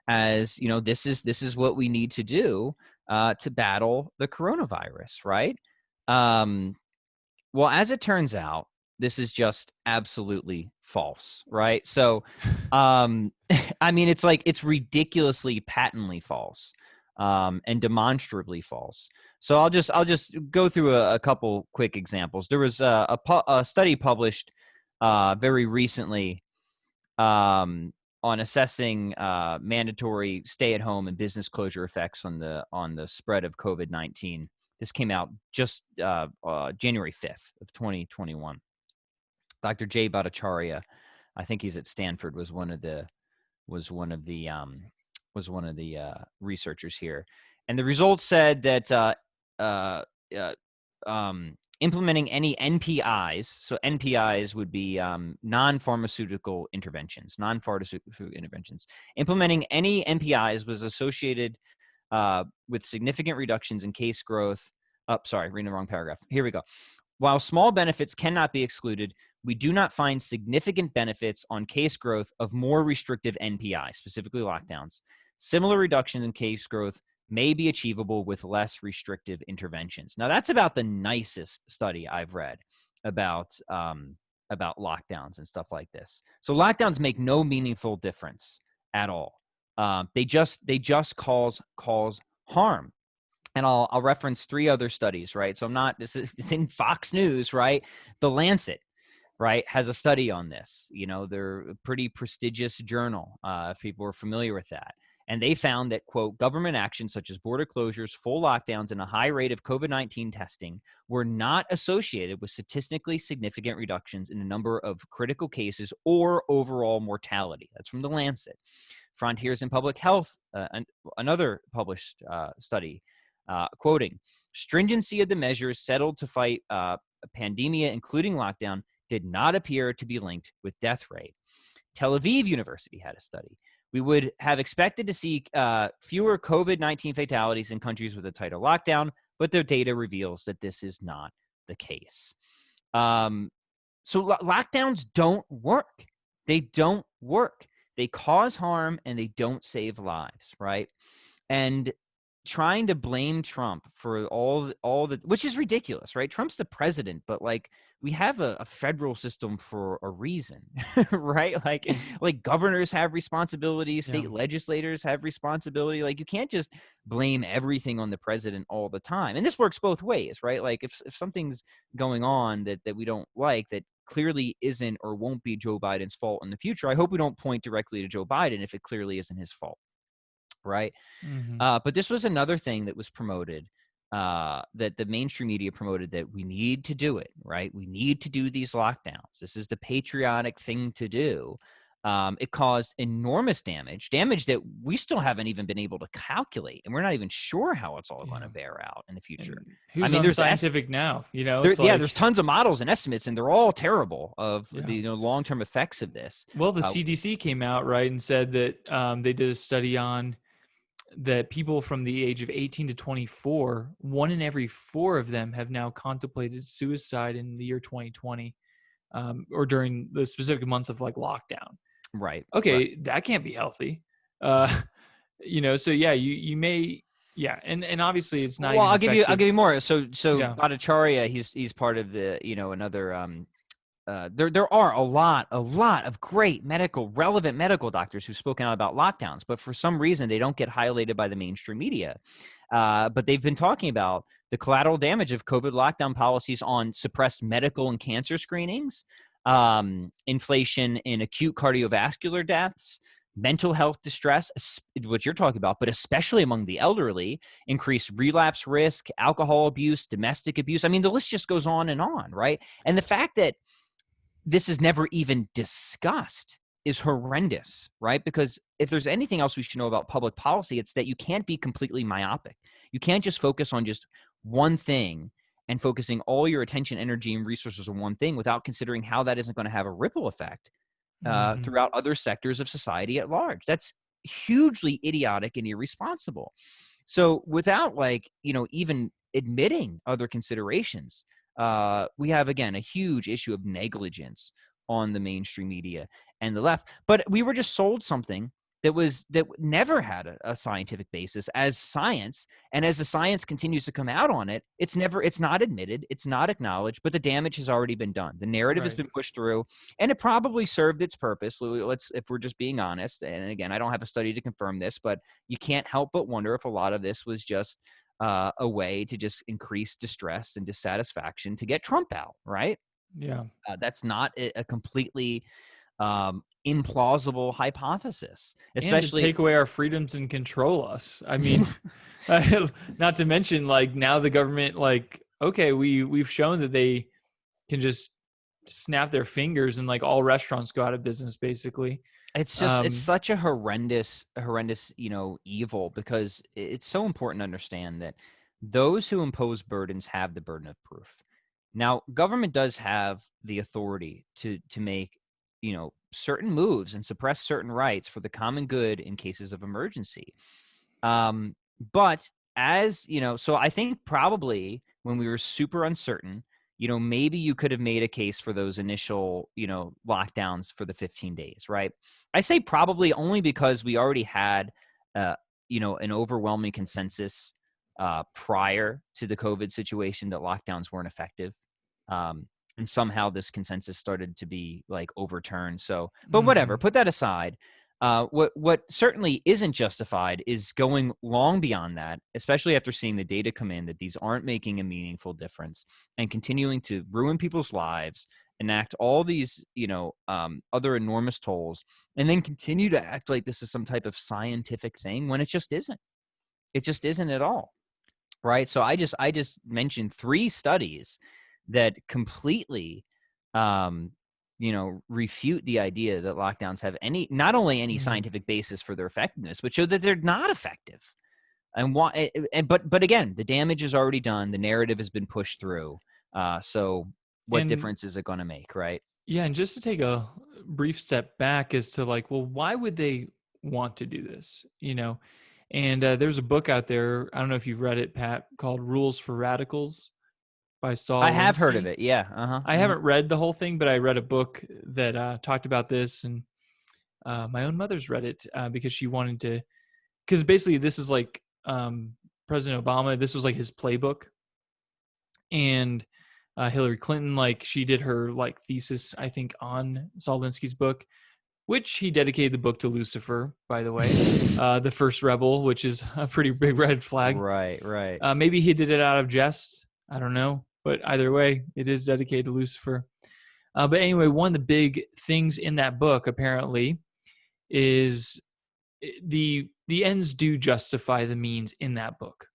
as, this is what we need to do to battle the coronavirus, right? Well, as it turns out, this is just absolutely false, right? So, it's ridiculously, patently false, and demonstrably false. So I'll just go through a couple quick examples. There was a study published very recently on assessing mandatory stay-at-home and business closure effects on the spread of COVID-19. This came out just January 5th of 2021. Dr. Jay Bhattacharya, I think he's at Stanford, was one of the researchers here, and the results said that implementing any NPIs, so NPIs would be non-pharmaceutical interventions, implementing any NPIs was associated with significant reductions in case growth. Reading the wrong paragraph. Here we go. While small benefits cannot be excluded, we do not find significant benefits on case growth of more restrictive NPI, specifically lockdowns. Similar reductions in case growth may be achievable with less restrictive interventions. Now, that's about the nicest study I've read about lockdowns and stuff like this. So lockdowns make no meaningful difference at all. They just cause harm. And I'll reference three other studies, right? So it's in Fox News, right? The Lancet, right, has a study on this. They're a pretty prestigious journal, if people are familiar with that. And they found that, quote, government actions such as border closures, full lockdowns, and a high rate of COVID-19 testing were not associated with statistically significant reductions in the number of critical cases or overall mortality. That's from the Lancet. Frontiers in Public Health, another published study, quoting, stringency of the measures settled to fight a pandemia, including lockdown, did not appear to be linked with death rate. Tel Aviv University had a study. We would have expected to see fewer COVID-19 fatalities in countries with a tighter lockdown, but their data reveals that this is not the case. So lockdowns don't work. They don't work. They cause harm and they don't save lives, right? And trying to blame Trump for all the, which is ridiculous, right? Trump's the president, but like we have a federal system for a reason, right? Like governors have responsibilities, state legislators have responsibility. Like you can't just blame everything on the president all the time. And this works both ways, right? Like if something's going on that we don't like, that clearly isn't or won't be Joe Biden's fault in the future, I hope we don't point directly to Joe Biden if it clearly isn't his fault. Right. Mm-hmm. But this was another thing that was promoted, that the mainstream media promoted, that we need to do it, right? We need to do these lockdowns. This is the patriotic thing to do. It caused enormous damage that we still haven't even been able to calculate. And we're not even sure how it's all going to bear out in the future. And who's on scientific now? There's tons of models and estimates, and they're all terrible of the long-term effects of this. Well, the CDC came out, right, and said that they did a study on that people from the age of 18 to 24, 1 in every 4 of them have now contemplated suicide in the year 2020, or during the specific months of like lockdown. Right. Okay. Right. That can't be healthy. So yeah, you may, and obviously it's not. Well, I'll give you more. So Bhattacharya, he's part of the, another, there are a lot of great relevant medical doctors who've spoken out about lockdowns, but for some reason they don't get highlighted by the mainstream media. But they've been talking about the collateral damage of COVID lockdown policies on suppressed medical and cancer screenings, inflation in acute cardiovascular deaths, mental health distress, what you're talking about, but especially among the elderly, increased relapse risk, alcohol abuse, domestic abuse. I mean, the list just goes on, right? And the fact that this is never even discussed is horrendous, right? Because if there's anything else we should know about public policy, it's that you can't be completely myopic. You can't just focus on just one thing and focusing all your attention, energy, and resources on one thing without considering how that isn't going to have a ripple effect Mhm. throughout other sectors of society at large. That's hugely idiotic and irresponsible. So without even admitting other considerations, we have, again, a huge issue of negligence on the mainstream media and the left. But we were just sold something that never had a scientific basis as science. And as the science continues to come out on it, it's not admitted, it's not acknowledged, but the damage has already been done. The narrative has Right. been pushed through, and it probably served its purpose. If we're just being honest, and again, I don't have a study to confirm this, but you can't help but wonder if a lot of this was just a way to just increase distress and dissatisfaction to get Trump out, right? Yeah. That's not a completely implausible hypothesis, And to especially. take away our freedoms and control us. I mean, not to mention, like, now the government, like, okay, we've shown that they can just snap their fingers and like all restaurants go out of business basically. It's um such a horrendous, evil, because it's so important to understand that those who impose burdens have the burden of proof. Now, government does have the authority to make, certain moves and suppress certain rights for the common good in cases of emergency. Um, but as you know, so I think probably when we were super uncertain, maybe you could have made a case for those initial, lockdowns for the 15 days, right? I say probably only because we already had, uh, an overwhelming consensus prior to the COVID situation that lockdowns weren't effective. And somehow this consensus started to be like overturned. So, but whatever, mhm. put that aside. What certainly isn't justified is going long beyond that, especially after seeing the data come in that these aren't making a meaningful difference and continuing to ruin people's lives, enact all these, other enormous tolls, and then continue to act like this is some type of scientific thing when it just isn't. It just isn't at all, right? So I just mentioned 3 studies that completely, um, refute the idea that lockdowns have not only any Mhm. scientific basis for their effectiveness, but show that they're not effective. And why? But again, the damage is already done. The narrative has been pushed through. So what And difference is it going to make, right? yeah, and just to take a brief step back as to like, well, why would they want to do this, and there's a book out there, I don't know if you've read it, Pat, called Rules for Radicals by I Saul have heard of Alinsky. it. Yeah. Uh huh. I haven't read the whole thing, but I read a book that talked about this, and my own mother's read it because she wanted to, because basically this is like President Obama, this was like his playbook, and Hillary Clinton, like she did her like thesis, I think, on Saul Alinsky's book, which he dedicated the book to Lucifer, by the way, the first rebel, which is a pretty big red flag. Right. Right. Maybe he did it out of jest. I don't know. But either way, it is dedicated to Lucifer. But anyway, one of the big things in that book apparently is the ends do justify the means in that book.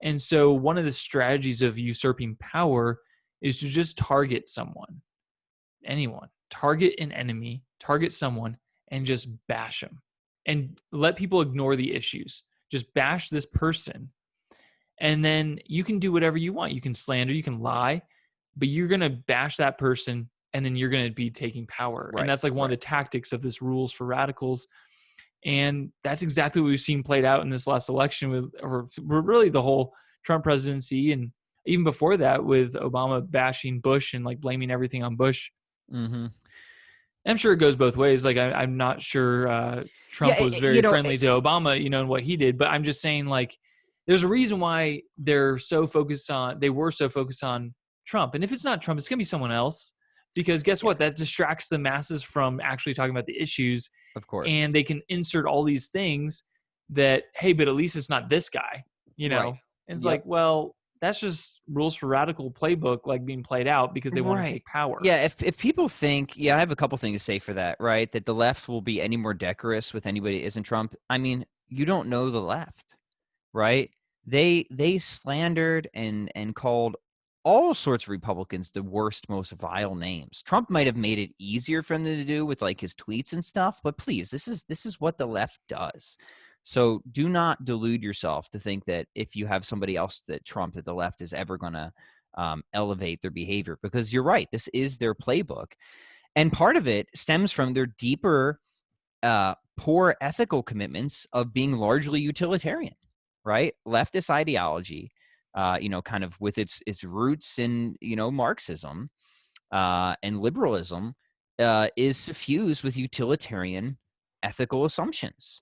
And so one of the strategies of usurping power is to just target someone, anyone, target an enemy, target someone, and just bash them and let people ignore the issues. Just bash this person. And then you can do whatever you want. You can slander, you can lie, but you're going to bash that person and then you're going to be taking power. And Right. that's like one of Right. the tactics of this Rules for Radicals. And that's exactly what we've seen played out in this last election with, or really the whole Trump presidency. And even before that with Obama bashing Bush and like blaming everything on Bush. Mm-hmm. I'm sure it goes both ways. Like I'm not sure Yeah. Trump was very friendly to Obama, and what he did. But I'm just saying, like, there's a reason why they were so focused on Trump. And if it's not Trump, it's gonna be someone else. Because guess Yeah. what? That distracts the masses from actually talking about the issues, Of course. and they can insert all these things that, hey, but at least it's not this guy. Right. And it's Yep. like, well, that's just rules for radical playbook like being played out because they want to Right. take power. Yeah, if people think, I have a couple things to say for that, right? That the left will be any more decorous with anybody that isn't Trump. I mean, you don't know the left, right? They slandered and called all sorts of Republicans the worst, most vile names. Trump might have made it easier for them to do with like his tweets and stuff, but please, this is what the left does. So do not delude yourself to think that if you have somebody else that Trump, that the left is ever going to elevate their behavior, because you're right, this is their playbook, and part of it stems from their deeper, poor ethical commitments of being largely utilitarian, right? Leftist ideology, kind of with its roots in Marxism and liberalism, is suffused with utilitarian ethical assumptions.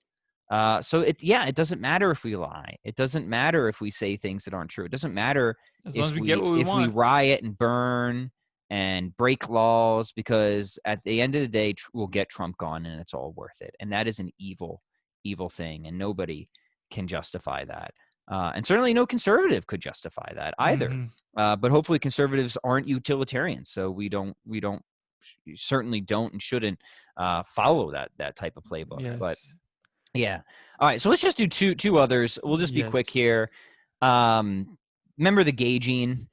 So it doesn't matter if we lie. It doesn't matter if we say things that aren't true. It doesn't matter As long as we get what we if we want. riot and burn and break laws, because at the end of the day, we'll get Trump gone, and it's all worth it. And that is an evil, evil thing, and nobody can justify that. And certainly no conservative could justify that either. Mm-hmm. But hopefully conservatives aren't utilitarians, so we certainly don't and shouldn't follow that type of playbook. Yes. But yeah. All right. So let's just do two others. We'll just be quick here. Remember the gay gene?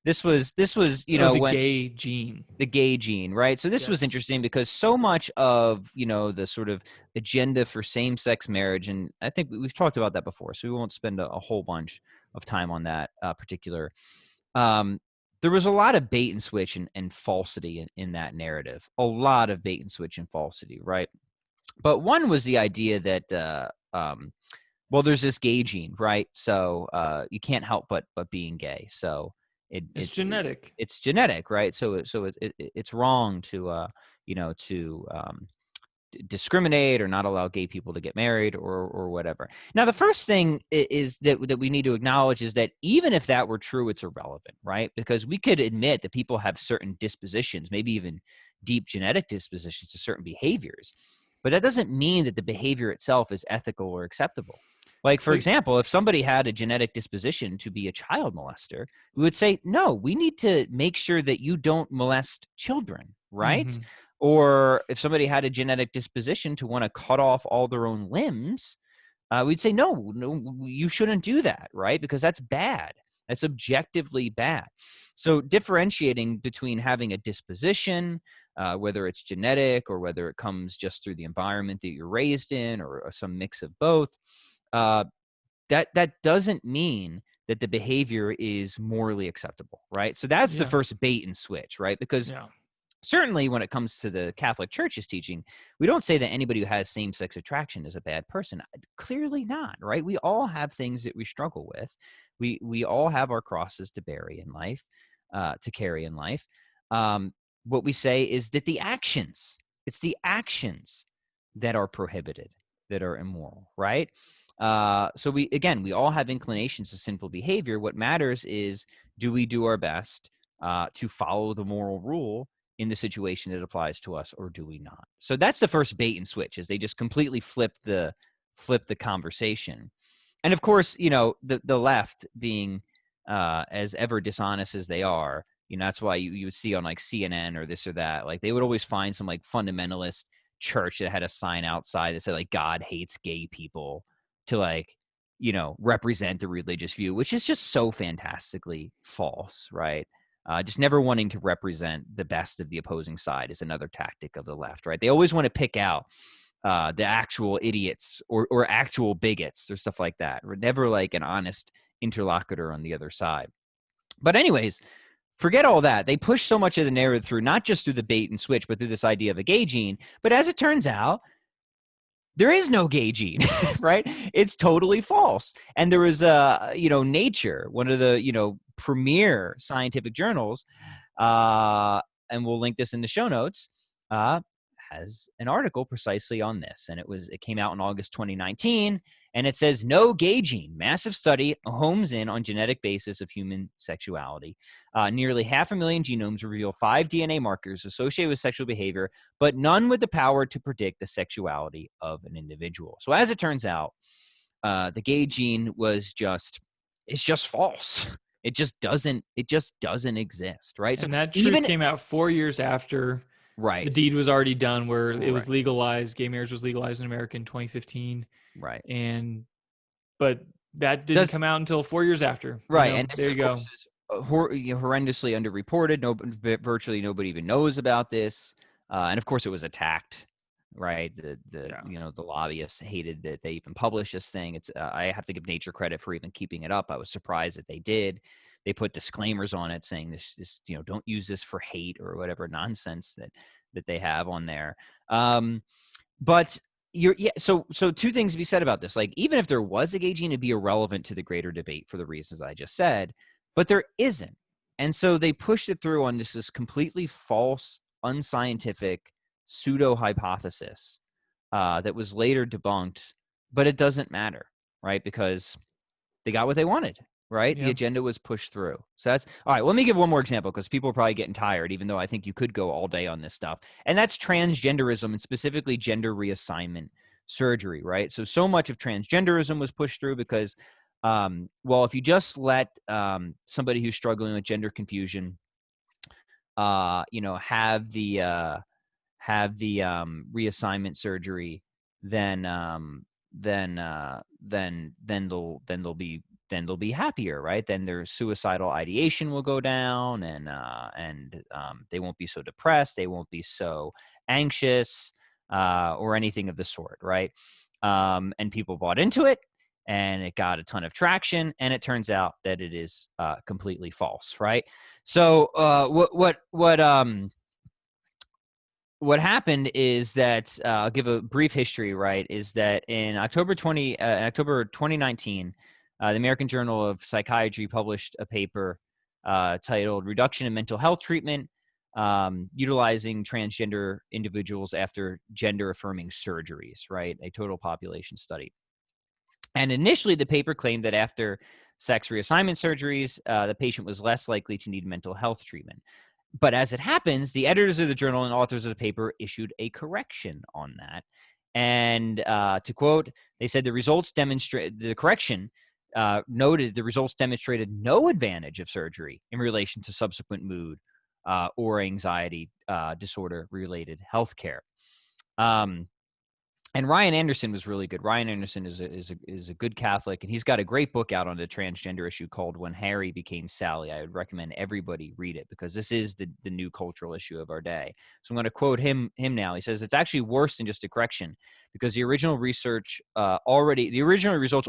This was the gay gene. The gay gene, right? So this was interesting because so much of the sort of agenda for same-sex marriage, and I think we've talked about that before, so we won't spend a whole bunch of time on that particular. There was a lot of bait and switch and falsity in that narrative. A lot of bait and switch and falsity, right? But one was the idea that, there's this gay gene, right? So you can't help but being gay. So it's genetic. It's genetic, right? So it's wrong to discriminate or not allow gay people to get married or whatever. Now, the first thing is that we need to acknowledge is that even if that were true, it's irrelevant, right? Because we could admit that people have certain dispositions, maybe even deep genetic dispositions to certain behaviors. But that doesn't mean that the behavior itself is ethical or acceptable. Like, for example, if somebody had a genetic disposition to be a child molester, we would say, no, we need to make sure that you don't molest children, right? Mm-hmm. Or if somebody had a genetic disposition to want to cut off all their own limbs, we'd say, no, you shouldn't do that, right? Because that's bad. That's objectively bad. So differentiating between having a disposition, whether it's genetic or whether it comes just through the environment that you're raised in or some mix of both, that doesn't mean that the behavior is morally acceptable, right? So that's the first bait and switch, right? Because certainly when it comes to the Catholic Church's teaching, we don't say that anybody who has same-sex attraction is a bad person. Clearly not, right? We all have things that we struggle with. We all have our crosses to carry in life. What we say is that it's the actions that are prohibited, that are immoral, right? So we all have inclinations to sinful behavior. What matters is, do we do our best to follow the moral rule in the situation that applies to us, or do we not? So that's the first bait and switch, is they just completely flip the conversation. And of course, the left being as ever dishonest as they are, that's why you would see on like CNN or this or that, like they would always find some like fundamentalist church that had a sign outside that said like God hates gay people to like, represent the religious view, which is just so fantastically false, right? Just never wanting to represent the best of the opposing side is another tactic of the left, right? They always want to pick out the actual idiots or actual bigots or stuff like that. We're never like an honest interlocutor on the other side. But anyways, forget all that. They push so much of the narrative through, not just through the bait and switch, but through this idea of a gay gene. But as it turns out, there is no gay gene, right? It's totally false. And there was Nature, one of the, premier scientific journals, and we'll link this in the show notes, has an article precisely on this. And it came out in August 2019, and it says, no gay gene, massive study homes in on genetic basis of human sexuality. Nearly 500,000 genomes reveal 5 DNA markers associated with sexual behavior, but none with the power to predict the sexuality of an individual. So as it turns out, the gay gene was just is just false. It just doesn't exist, right? So And that truth even came out 4 years after the deed right, was already done, where it was right, legalized. Gay marriage was legalized in America in 2015, right. and but that didn't Does come out until 4 years after. right, and this, There you of course, go. is horrendously underreported. No, virtually nobody even knows about this, and of course, it was attacked. Right, the Yeah, the lobbyists hated that they even published this thing. It's I have to give Nature credit for even keeping it up. I was surprised that they did. They put disclaimers on it saying this don't use this for hate or whatever nonsense that they have on there. But so two things to be said about this. Like, even if there was a gay gene, it'd be irrelevant to the greater debate for the reasons I just said, but there isn't. And so they pushed it through on this completely false, unscientific pseudo hypothesis that was later debunked, but it doesn't matter, right? Because they got what they wanted, right? The yeah. agenda was pushed through. So that's all right. Let me give one more example, because people are probably getting tired, even though I think you could go all day on this stuff. And that's transgenderism, and specifically gender reassignment surgery, right? So much of transgenderism was pushed through because, well, if you just let somebody who's struggling with gender confusion, have the reassignment surgery, then they'll be happier, right? Then their suicidal ideation will go down, and they won't be so depressed, they won't be so anxious, or anything of the sort, right? And people bought into it, and it got a ton of traction, and it turns out that it is completely false, right? So what happened is that I'll give a brief history, right? Is that in October 2019, the American Journal of Psychiatry published a paper titled "Reduction in Mental Health Treatment Utilizing Transgender Individuals After Gender Affirming Surgeries," right? A total population study. And initially, the paper claimed that after sex reassignment surgeries, the patient was less likely to need mental health treatment. But as it happens, the editors of the journal and authors of the paper issued a correction on that. And to quote, they said the correction noted the results demonstrated no advantage of surgery in relation to subsequent mood or anxiety disorder related health care. And Ryan Anderson was really good. Ryan Anderson is a good Catholic, and he's got a great book out on the transgender issue called "When Harry Became Sally." I would recommend everybody read it, because this is the new cultural issue of our day. So I'm going to quote him now. He says, "It's actually worse than just a correction, because the original results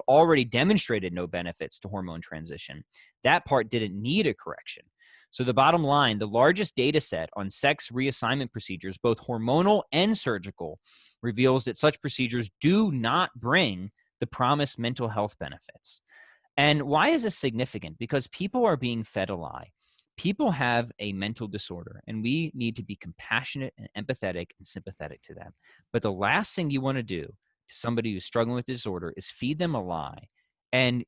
already demonstrated no benefits to hormone transition. That part didn't need a correction." So the bottom line, the largest data set on sex reassignment procedures, both hormonal and surgical, reveals that such procedures do not bring the promised mental health benefits. And why is this significant? Because people are being fed a lie. People have a mental disorder, and we need to be compassionate and empathetic and sympathetic to them. But the last thing you want to do to somebody who's struggling with disorder is feed them a lie and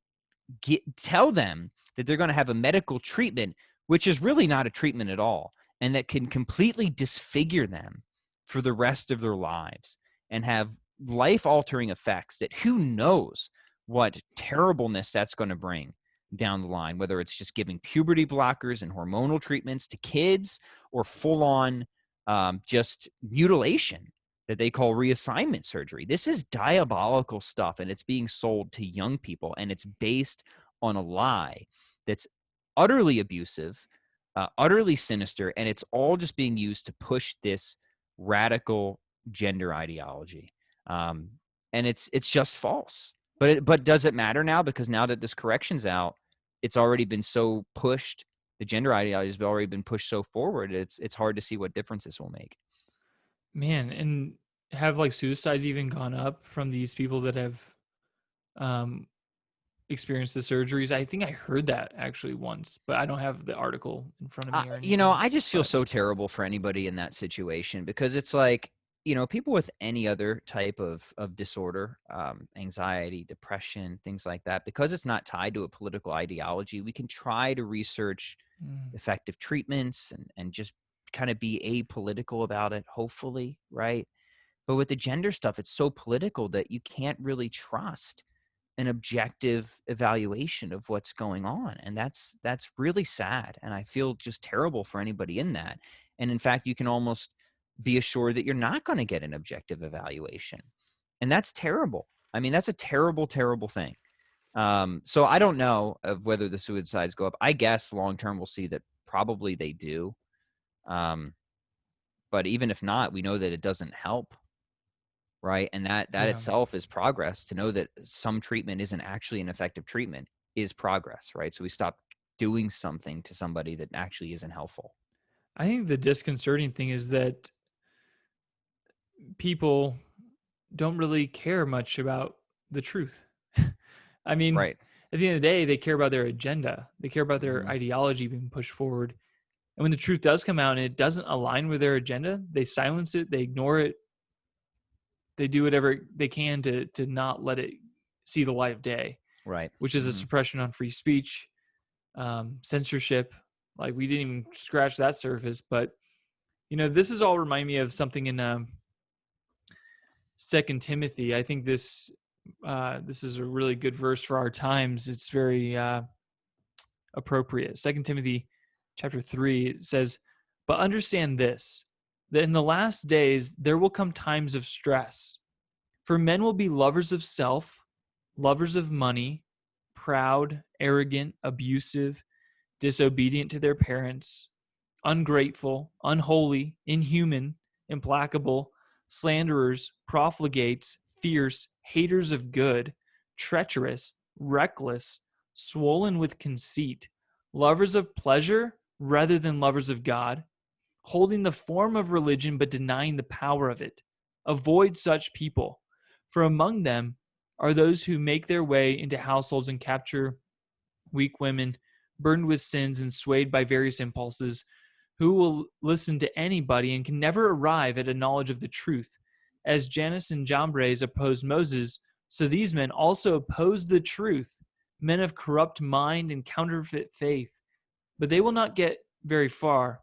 tell them that they're going to have a medical treatment, which is really not a treatment at all, and that can completely disfigure them for the rest of their lives and have life-altering effects that who knows what terribleness that's going to bring down the line, whether it's just giving puberty blockers and hormonal treatments to kids, or full-on just mutilation that they call reassignment surgery. This is diabolical stuff, and it's being sold to young people, and it's based on a lie that's utterly abusive, utterly sinister, and it's all just being used to push this radical gender ideology. And it's just false. But does it matter now? Because now that this correction's out, it's already been so pushed. The gender ideology has already been pushed so forward. It's hard to see what difference this will make. Man, and have like suicides even gone up from these people that have um experienced the surgeries? I think I heard that actually once, but I don't have the article in front of me or anything. I just feel But so terrible for anybody in that situation, because it's like, people with any other type of disorder, anxiety, depression, things like that, because it's not tied to a political ideology, we can try to research mm, effective treatments and just kind of be apolitical about it, hopefully, right? But with the gender stuff, it's so political that you can't really trust an objective evaluation of what's going on. And that's really sad. And I feel just terrible for anybody in that. And in fact, you can almost be assured that you're not going to get an objective evaluation. And that's terrible. I mean, that's a terrible, terrible thing. So I don't know of whether the suicides go up. I guess long term we'll see that probably they do. But even if not, we know that it doesn't help, right? And that Yeah. itself is progress. To know that some treatment isn't actually an effective treatment is progress, right? So we stop doing something to somebody that actually isn't helpful. I think the disconcerting thing is that people don't really care much about the truth. I mean, Right. at the end of the day, they care about their agenda. They care about their Mhm. ideology being pushed forward. And when the truth does come out and it doesn't align with their agenda, they silence it, they ignore it, they do whatever they can to not let it see the light of day, Right. which is a Mhm. suppression on free speech, censorship. Like we didn't even scratch that surface, but this is all remind me of something in Second Timothy. I think this is a really good verse for our times. It's very appropriate. Second Timothy chapter 3, it says, "But understand this, that in the last days there will come times of stress. For men will be lovers of self, lovers of money, proud, arrogant, abusive, disobedient to their parents, ungrateful, unholy, inhuman, implacable, slanderers, profligates, fierce, haters of good, treacherous, reckless, swollen with conceit, lovers of pleasure rather than lovers of God, holding the form of religion but denying the power of it. Avoid such people, for among them are those who make their way into households and capture weak women, burdened with sins and swayed by various impulses, who will listen to anybody and can never arrive at a knowledge of the truth. As Jannes and Jambres opposed Moses, so these men also oppose the truth, men of corrupt mind and counterfeit faith. But they will not get very far,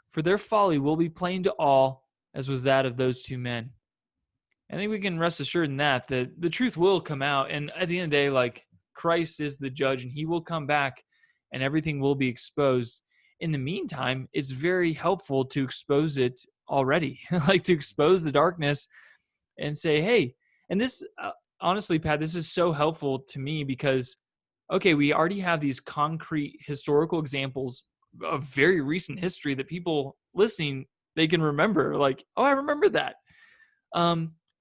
for their folly will be plain to all, as was that of those two men." I think we can rest assured in that the truth will come out, and at the end of the day, like Christ is the judge, and He will come back, and everything will be exposed. In the meantime, it's very helpful to expose it already, like to expose the darkness and say, "Hey," and this honestly, Pat, this is so helpful to me because, okay, we already have these concrete historical examples of very recent history that people listening they can remember, like, "Oh, I remember that."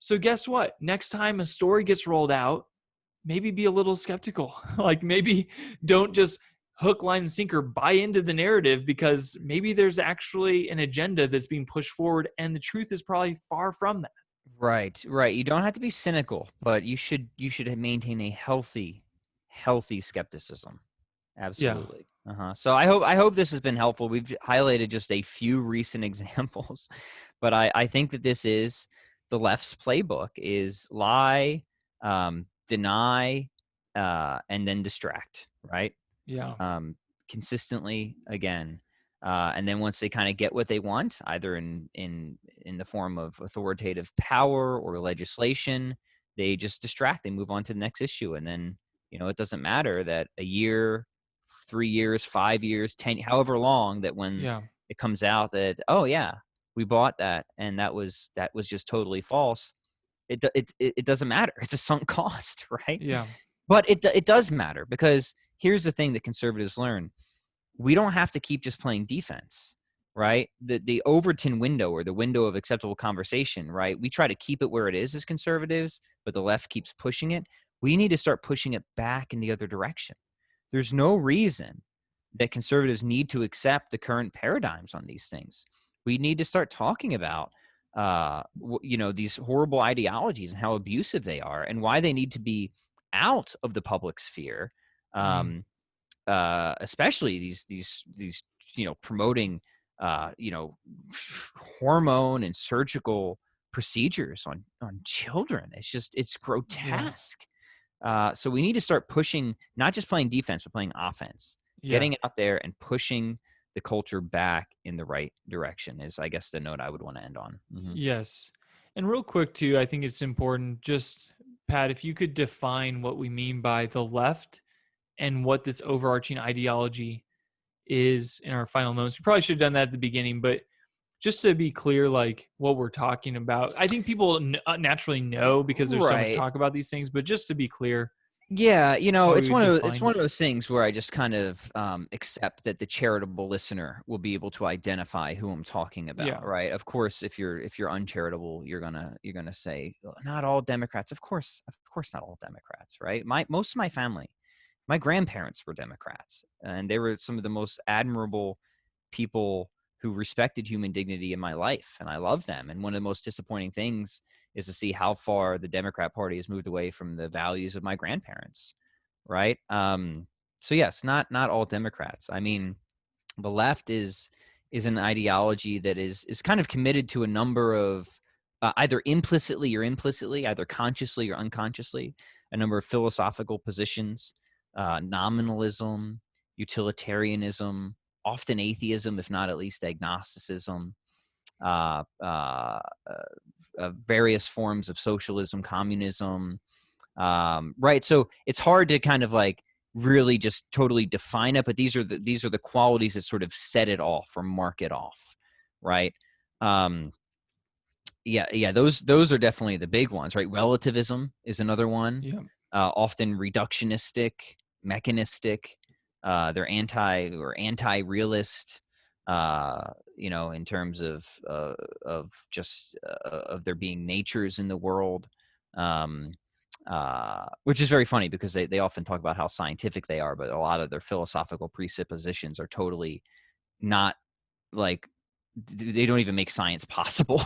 So guess what? Next time a story gets rolled out, maybe be a little skeptical. Like maybe don't just hook, line, and sinker buy into the narrative because maybe there's actually an agenda that's being pushed forward and the truth is probably far from that. Right, right. You don't have to be cynical, but you should maintain a healthy skepticism. Yeah. Absolutely. Uh-huh. So I hope this has been helpful. We've highlighted just a few recent examples, but I think that this is the left's playbook: is lie, deny, and then distract, right? Yeah. um, Consistently again. And then once they kind of get what they want, either in the form of authoritative power or legislation, they just distract. They move on to the next issue, and then it doesn't matter that a year, 3 years, 5 years, 10, however long, that when Yeah. it comes out that, oh yeah, we bought that and that was just totally false. It doesn't matter. It's a sunk cost, right? Yeah. But it does matter, because here's the thing that conservatives learn: we don't have to keep just playing defense, right? The Overton window, or the window of acceptable conversation, right? We try to keep it where it is as conservatives, but the left keeps pushing it. We need to start pushing it back in the other direction. There's no reason that conservatives need to accept the current paradigms on these things. We need to start talking about these horrible ideologies and how abusive they are, and why they need to be out of the public sphere. Mm. um, Especially these promoting uh, you know hormone and surgical procedures on children. It's Yeah. grotesque. So we need to start pushing, not just playing defense, but playing offense, Yeah. getting out there and pushing the culture back in the right direction is, I guess, the note I would want to end on. Yes. And real quick too, I think it's important just Pat, if you could define what we mean by the left and what this overarching ideology is in our final moments. We probably should have done that at the beginning, but just to be clear, like what we're talking about, I think people naturally know because there's so much Right. talk about these things, but just to be clear, Yeah, how we it's would it's define one it. of those things where I just kind of accept that the charitable listener will be able to identify who I'm talking Yeah. about, right? Of course, if you're uncharitable, you're gonna say, "Oh, not all Democrats." Of course, not all Democrats, right? Most of my family, my grandparents were Democrats, and they were some of the most admirable people who respected human dignity in my life, and I love them. And one of the most disappointing things is to see how far the Democrat Party has moved away from the values of my grandparents, right? So yes, not all Democrats. I mean, the left is an ideology that is kind of committed to a number of either implicitly, either consciously or unconsciously, a number of philosophical positions, nominalism, utilitarianism, often atheism, if not at least agnosticism, uh, uh, various forms of socialism, communism, right? So it's hard to kind of like really just totally define it, but these are the qualities that sort of set it off or mark it off, right? Um, yeah, those are definitely the big ones, right? Relativism is another one, Yeah. often reductionistic, mechanistic. They're anti-realist, in terms of just of there being natures in the world, um, which is very funny because they often talk about how scientific they are, but a lot of their philosophical presuppositions are totally not like they don't even make science possible,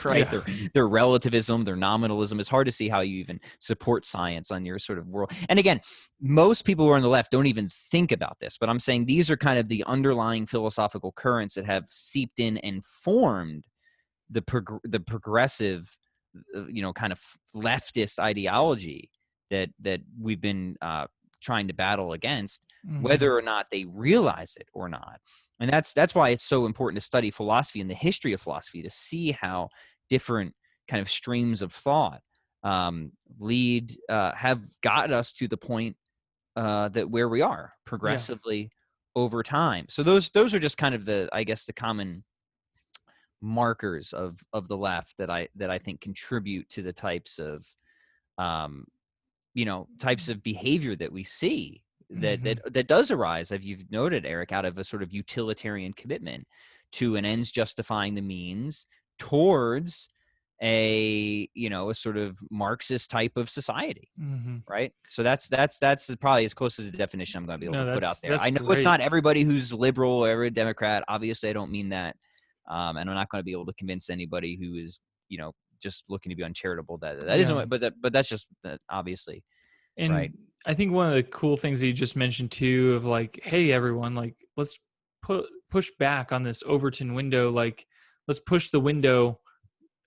right? Yeah. Their relativism, their nominalism. It's hard to see how you even support science on your sort of world. And again, most people who are on the left don't even think about this, but I'm saying these are kind of the underlying philosophical currents that have seeped in and formed the progressive, kind of leftist ideology that we've been trying to battle against, Mm-hmm. whether or not they realize it or not. And that's why it's so important to study philosophy and the history of philosophy to see how different kind of streams of thought have got us to the point that where we are Yeah. progressively over time. So those are just kind of I guess the common markers of the left that I think contribute to the um, types of behavior that we see Mm-hmm. that does arise, as you've noted, Eric, out of a sort of utilitarian commitment to an ends justifying the means towards a sort of Marxist type of society. Mm-hmm. Right. So that's probably as close as the definition I'm going to be able No, to put out there. that's I know it's great. not everybody who's liberal or every Democrat. Obviously, I don't mean that. And I'm not going to be able to convince anybody who is, just looking to be uncharitable that Yeah. isn't, but that's just obviously And right. I think one of the cool things that you just mentioned too of like, hey everyone, like let's push back on this Overton window, like let's push the window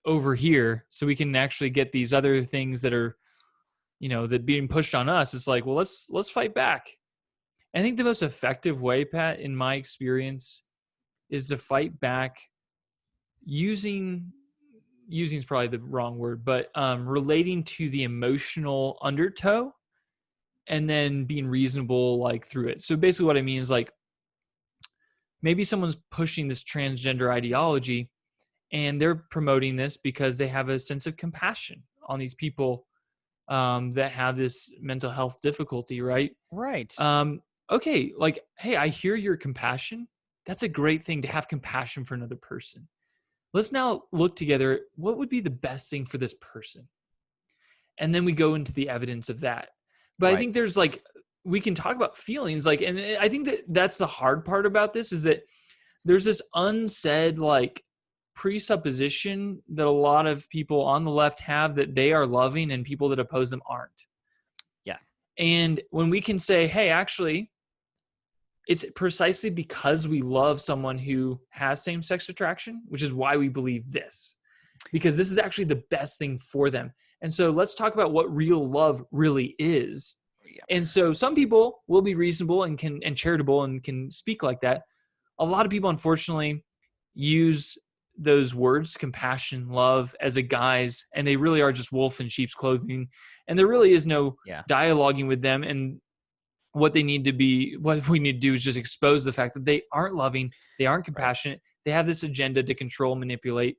over here so we can actually get these other things that are, that being pushed on us. It's like, well, let's fight back. I think the most effective way, Pat, in my experience, is to fight back using is probably the wrong word, but relating to the emotional undertow and then being reasonable like through it. So basically what I mean is like maybe someone's pushing this transgender ideology and they're promoting this because they have a sense of compassion on these people that have this mental health difficulty, right? Right. Um, okay, like, hey, I hear your compassion. That's a great thing to have compassion for another person. Let's now look together. What would be the best thing for this person? And then we go into the evidence of that. But I Right. think there's like, we can talk about feelings, like, and I think that that's the hard part about this is that there's this unsaid like presupposition that a lot of people on the left have that they are loving and people that oppose them aren't. Yeah. And when we can say, hey, actually, it's precisely because we love someone who has same-sex attraction, which is why we believe this, because this is actually the best thing for them. And so let's talk about what real love really is. Yeah. And so some people will be reasonable and charitable and can speak like that. A lot of people, unfortunately, use those words, compassion, love, as a guise, and they really are just wolf in sheep's clothing, and there really is no Yeah. dialoguing with them. And what we need to do is just expose the fact that they aren't loving, they aren't Right. compassionate, they have this agenda to control, manipulate,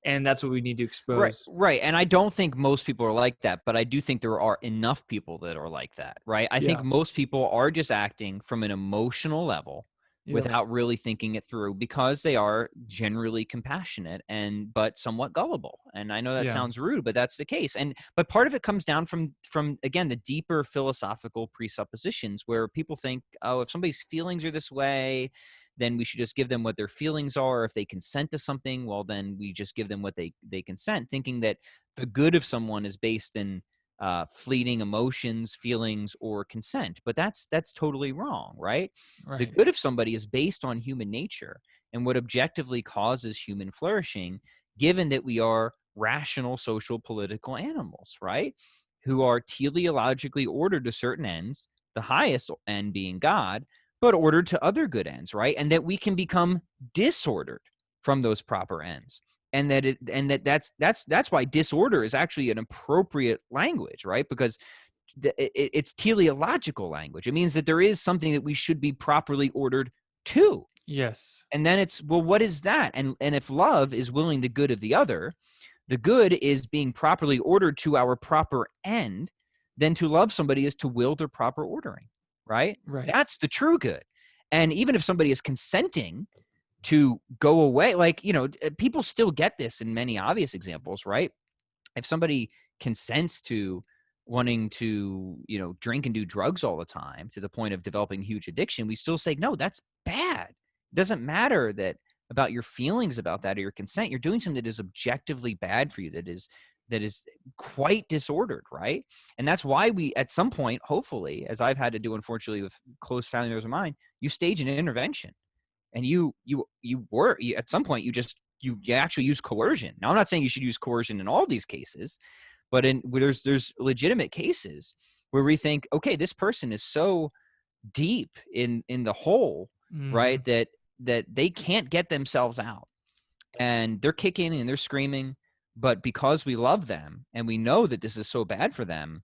and that's what we need to Right, expose. right. And I don't think most people are like that, but I do think there are enough people that are like that, right? I think Yeah. most people are just acting from an emotional level Yep. without really thinking it through because they are generally compassionate and but somewhat gullible. And I know that Yeah. sounds rude, but that's the case. And but part of it comes down from again the deeper philosophical presuppositions where people think, oh, if somebody's feelings are this way, then we should just give them what their feelings are. If they consent to something, well, then we just give them what they consent, thinking that the good of someone is based in fleeting emotions, feelings, or consent. But that's totally wrong, right? The Right. good of somebody is based on human nature and what objectively causes human flourishing, given that we are rational, social, political animals, right? Who are teleologically ordered to certain ends, the highest end being God, but ordered to other good ends, right? And that we can become disordered from those proper ends. And that's why disorder is actually an appropriate language, right? Because it's teleological language. It means that there is something that we should be properly ordered to. Yes. And then it's, well, what is that? And if love is willing the good of the other, the good is being properly ordered to our proper end, then to love somebody is to will their proper ordering, right? Right. That's the true good. And even if somebody is consenting to go away, like, people still get this in many obvious examples, right? If somebody consents to wanting to, drink and do drugs all the time to the point of developing huge addiction, we still say, no, that's bad. It doesn't matter that about your feelings about that or your consent. You're doing something that is objectively bad for you, that is quite disordered, right? And that's why we, at some point, hopefully, as I've had to do, unfortunately, with close family members of mine, you stage an intervention, and at some point you actually use coercion. Now, I'm not saying you should use coercion in all these cases, but there's legitimate cases where we think, okay, this person is so deep in the hole, Mm-hmm. right, that they can't get themselves out, and they're kicking and they're screaming, but because we love them and we know that this is so bad for them,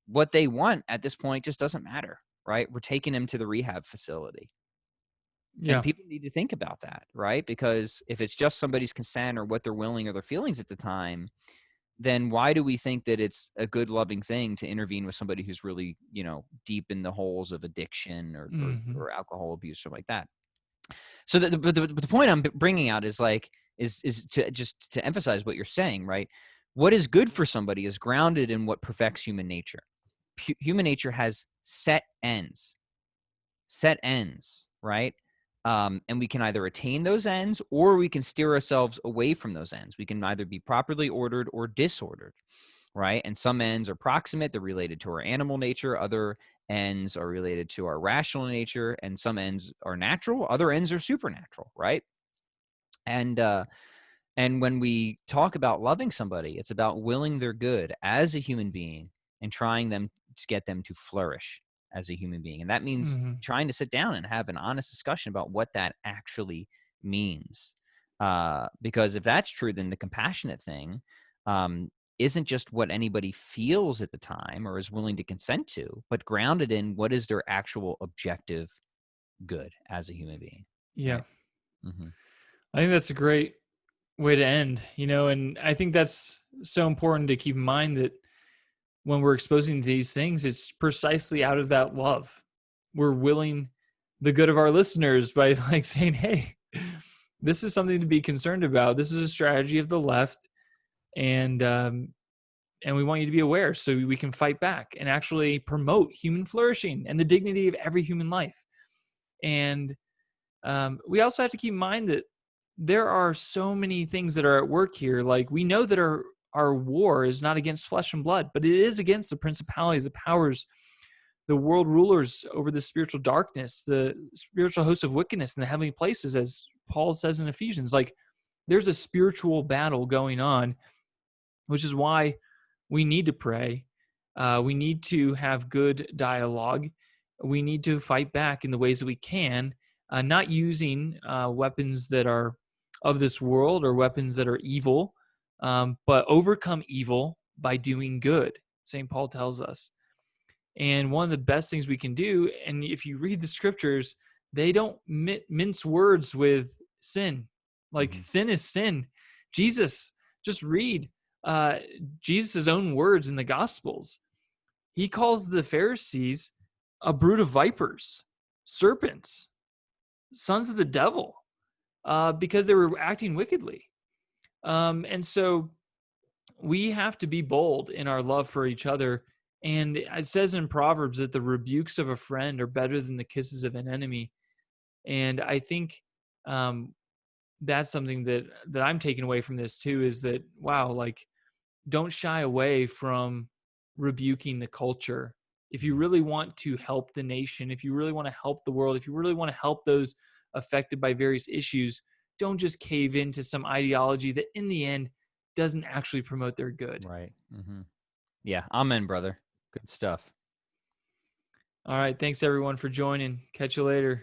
what they want at this point just doesn't matter, right? We're taking them to the rehab facility. And Yeah. people need to think about that, right? Because if it's just somebody's consent or what they're willing or their feelings at the time, then why do we think that it's a good, loving thing to intervene with somebody who's really, deep in the holes of addiction or Mm-hmm. or alcohol abuse or like that? So the point I'm bringing out is like is to just to emphasize what you're saying, right? What is good for somebody is grounded in what perfects human nature. Human nature has set ends, right? And we can either attain those ends or we can steer ourselves away from those ends. We can either be properly ordered or disordered, right? And some ends are proximate, they're related to our animal nature. Other ends are related to our rational nature, and some ends are natural. Other ends are supernatural, right? And and when we talk about loving somebody, it's about willing their good as a human being and trying them to get them to flourish as a human being. And that means Mm-hmm. trying to sit down and have an honest discussion about what that actually means. Because if that's true, then the compassionate thing isn't just what anybody feels at the time or is willing to consent to, but grounded in what is their actual objective good as a human being. Yeah. Right. Mm-hmm. I think that's a great way to end, and I think that's so important to keep in mind that when we're exposing these things, it's precisely out of that love. We're willing the good of our listeners by like saying, hey, this is something to be concerned about. This is a strategy of the left. And we want you to be aware so we can fight back and actually promote human flourishing and the dignity of every human life. And we also have to keep in mind that there are so many things that are at work here. Like, we know that our war is not against flesh and blood, but it is against the principalities, the powers, the world rulers over the spiritual darkness, the spiritual hosts of wickedness in the heavenly places, as Paul says in Ephesians. Like, there's a spiritual battle going on, which is why we need to pray. We need to have good dialogue. We need to fight back in the ways that we can, not using weapons that are of this world or weapons that are evil, but overcome evil by doing good. St. Paul tells us. And one of the best things we can do, and if you read the scriptures, they don't mince words with sin. Like sin is sin. Jesus, just read Jesus' own words in the Gospels. He calls the Pharisees a brood of vipers, serpents, sons of the devil, because they were acting wickedly. And so we have to be bold in our love for each other. And it says in Proverbs that the rebukes of a friend are better than the kisses of an enemy. And I think that's something that I'm taking away from this too, is that, wow, like, don't shy away from rebuking the culture. If you really want to help the nation, if you really want to help the world, if you really want to help those affected by various issues, don't just cave into some ideology that in the end doesn't actually promote their good. Right. Yeah. Amen, brother. Good stuff. All right. Thanks everyone for joining. Catch you later.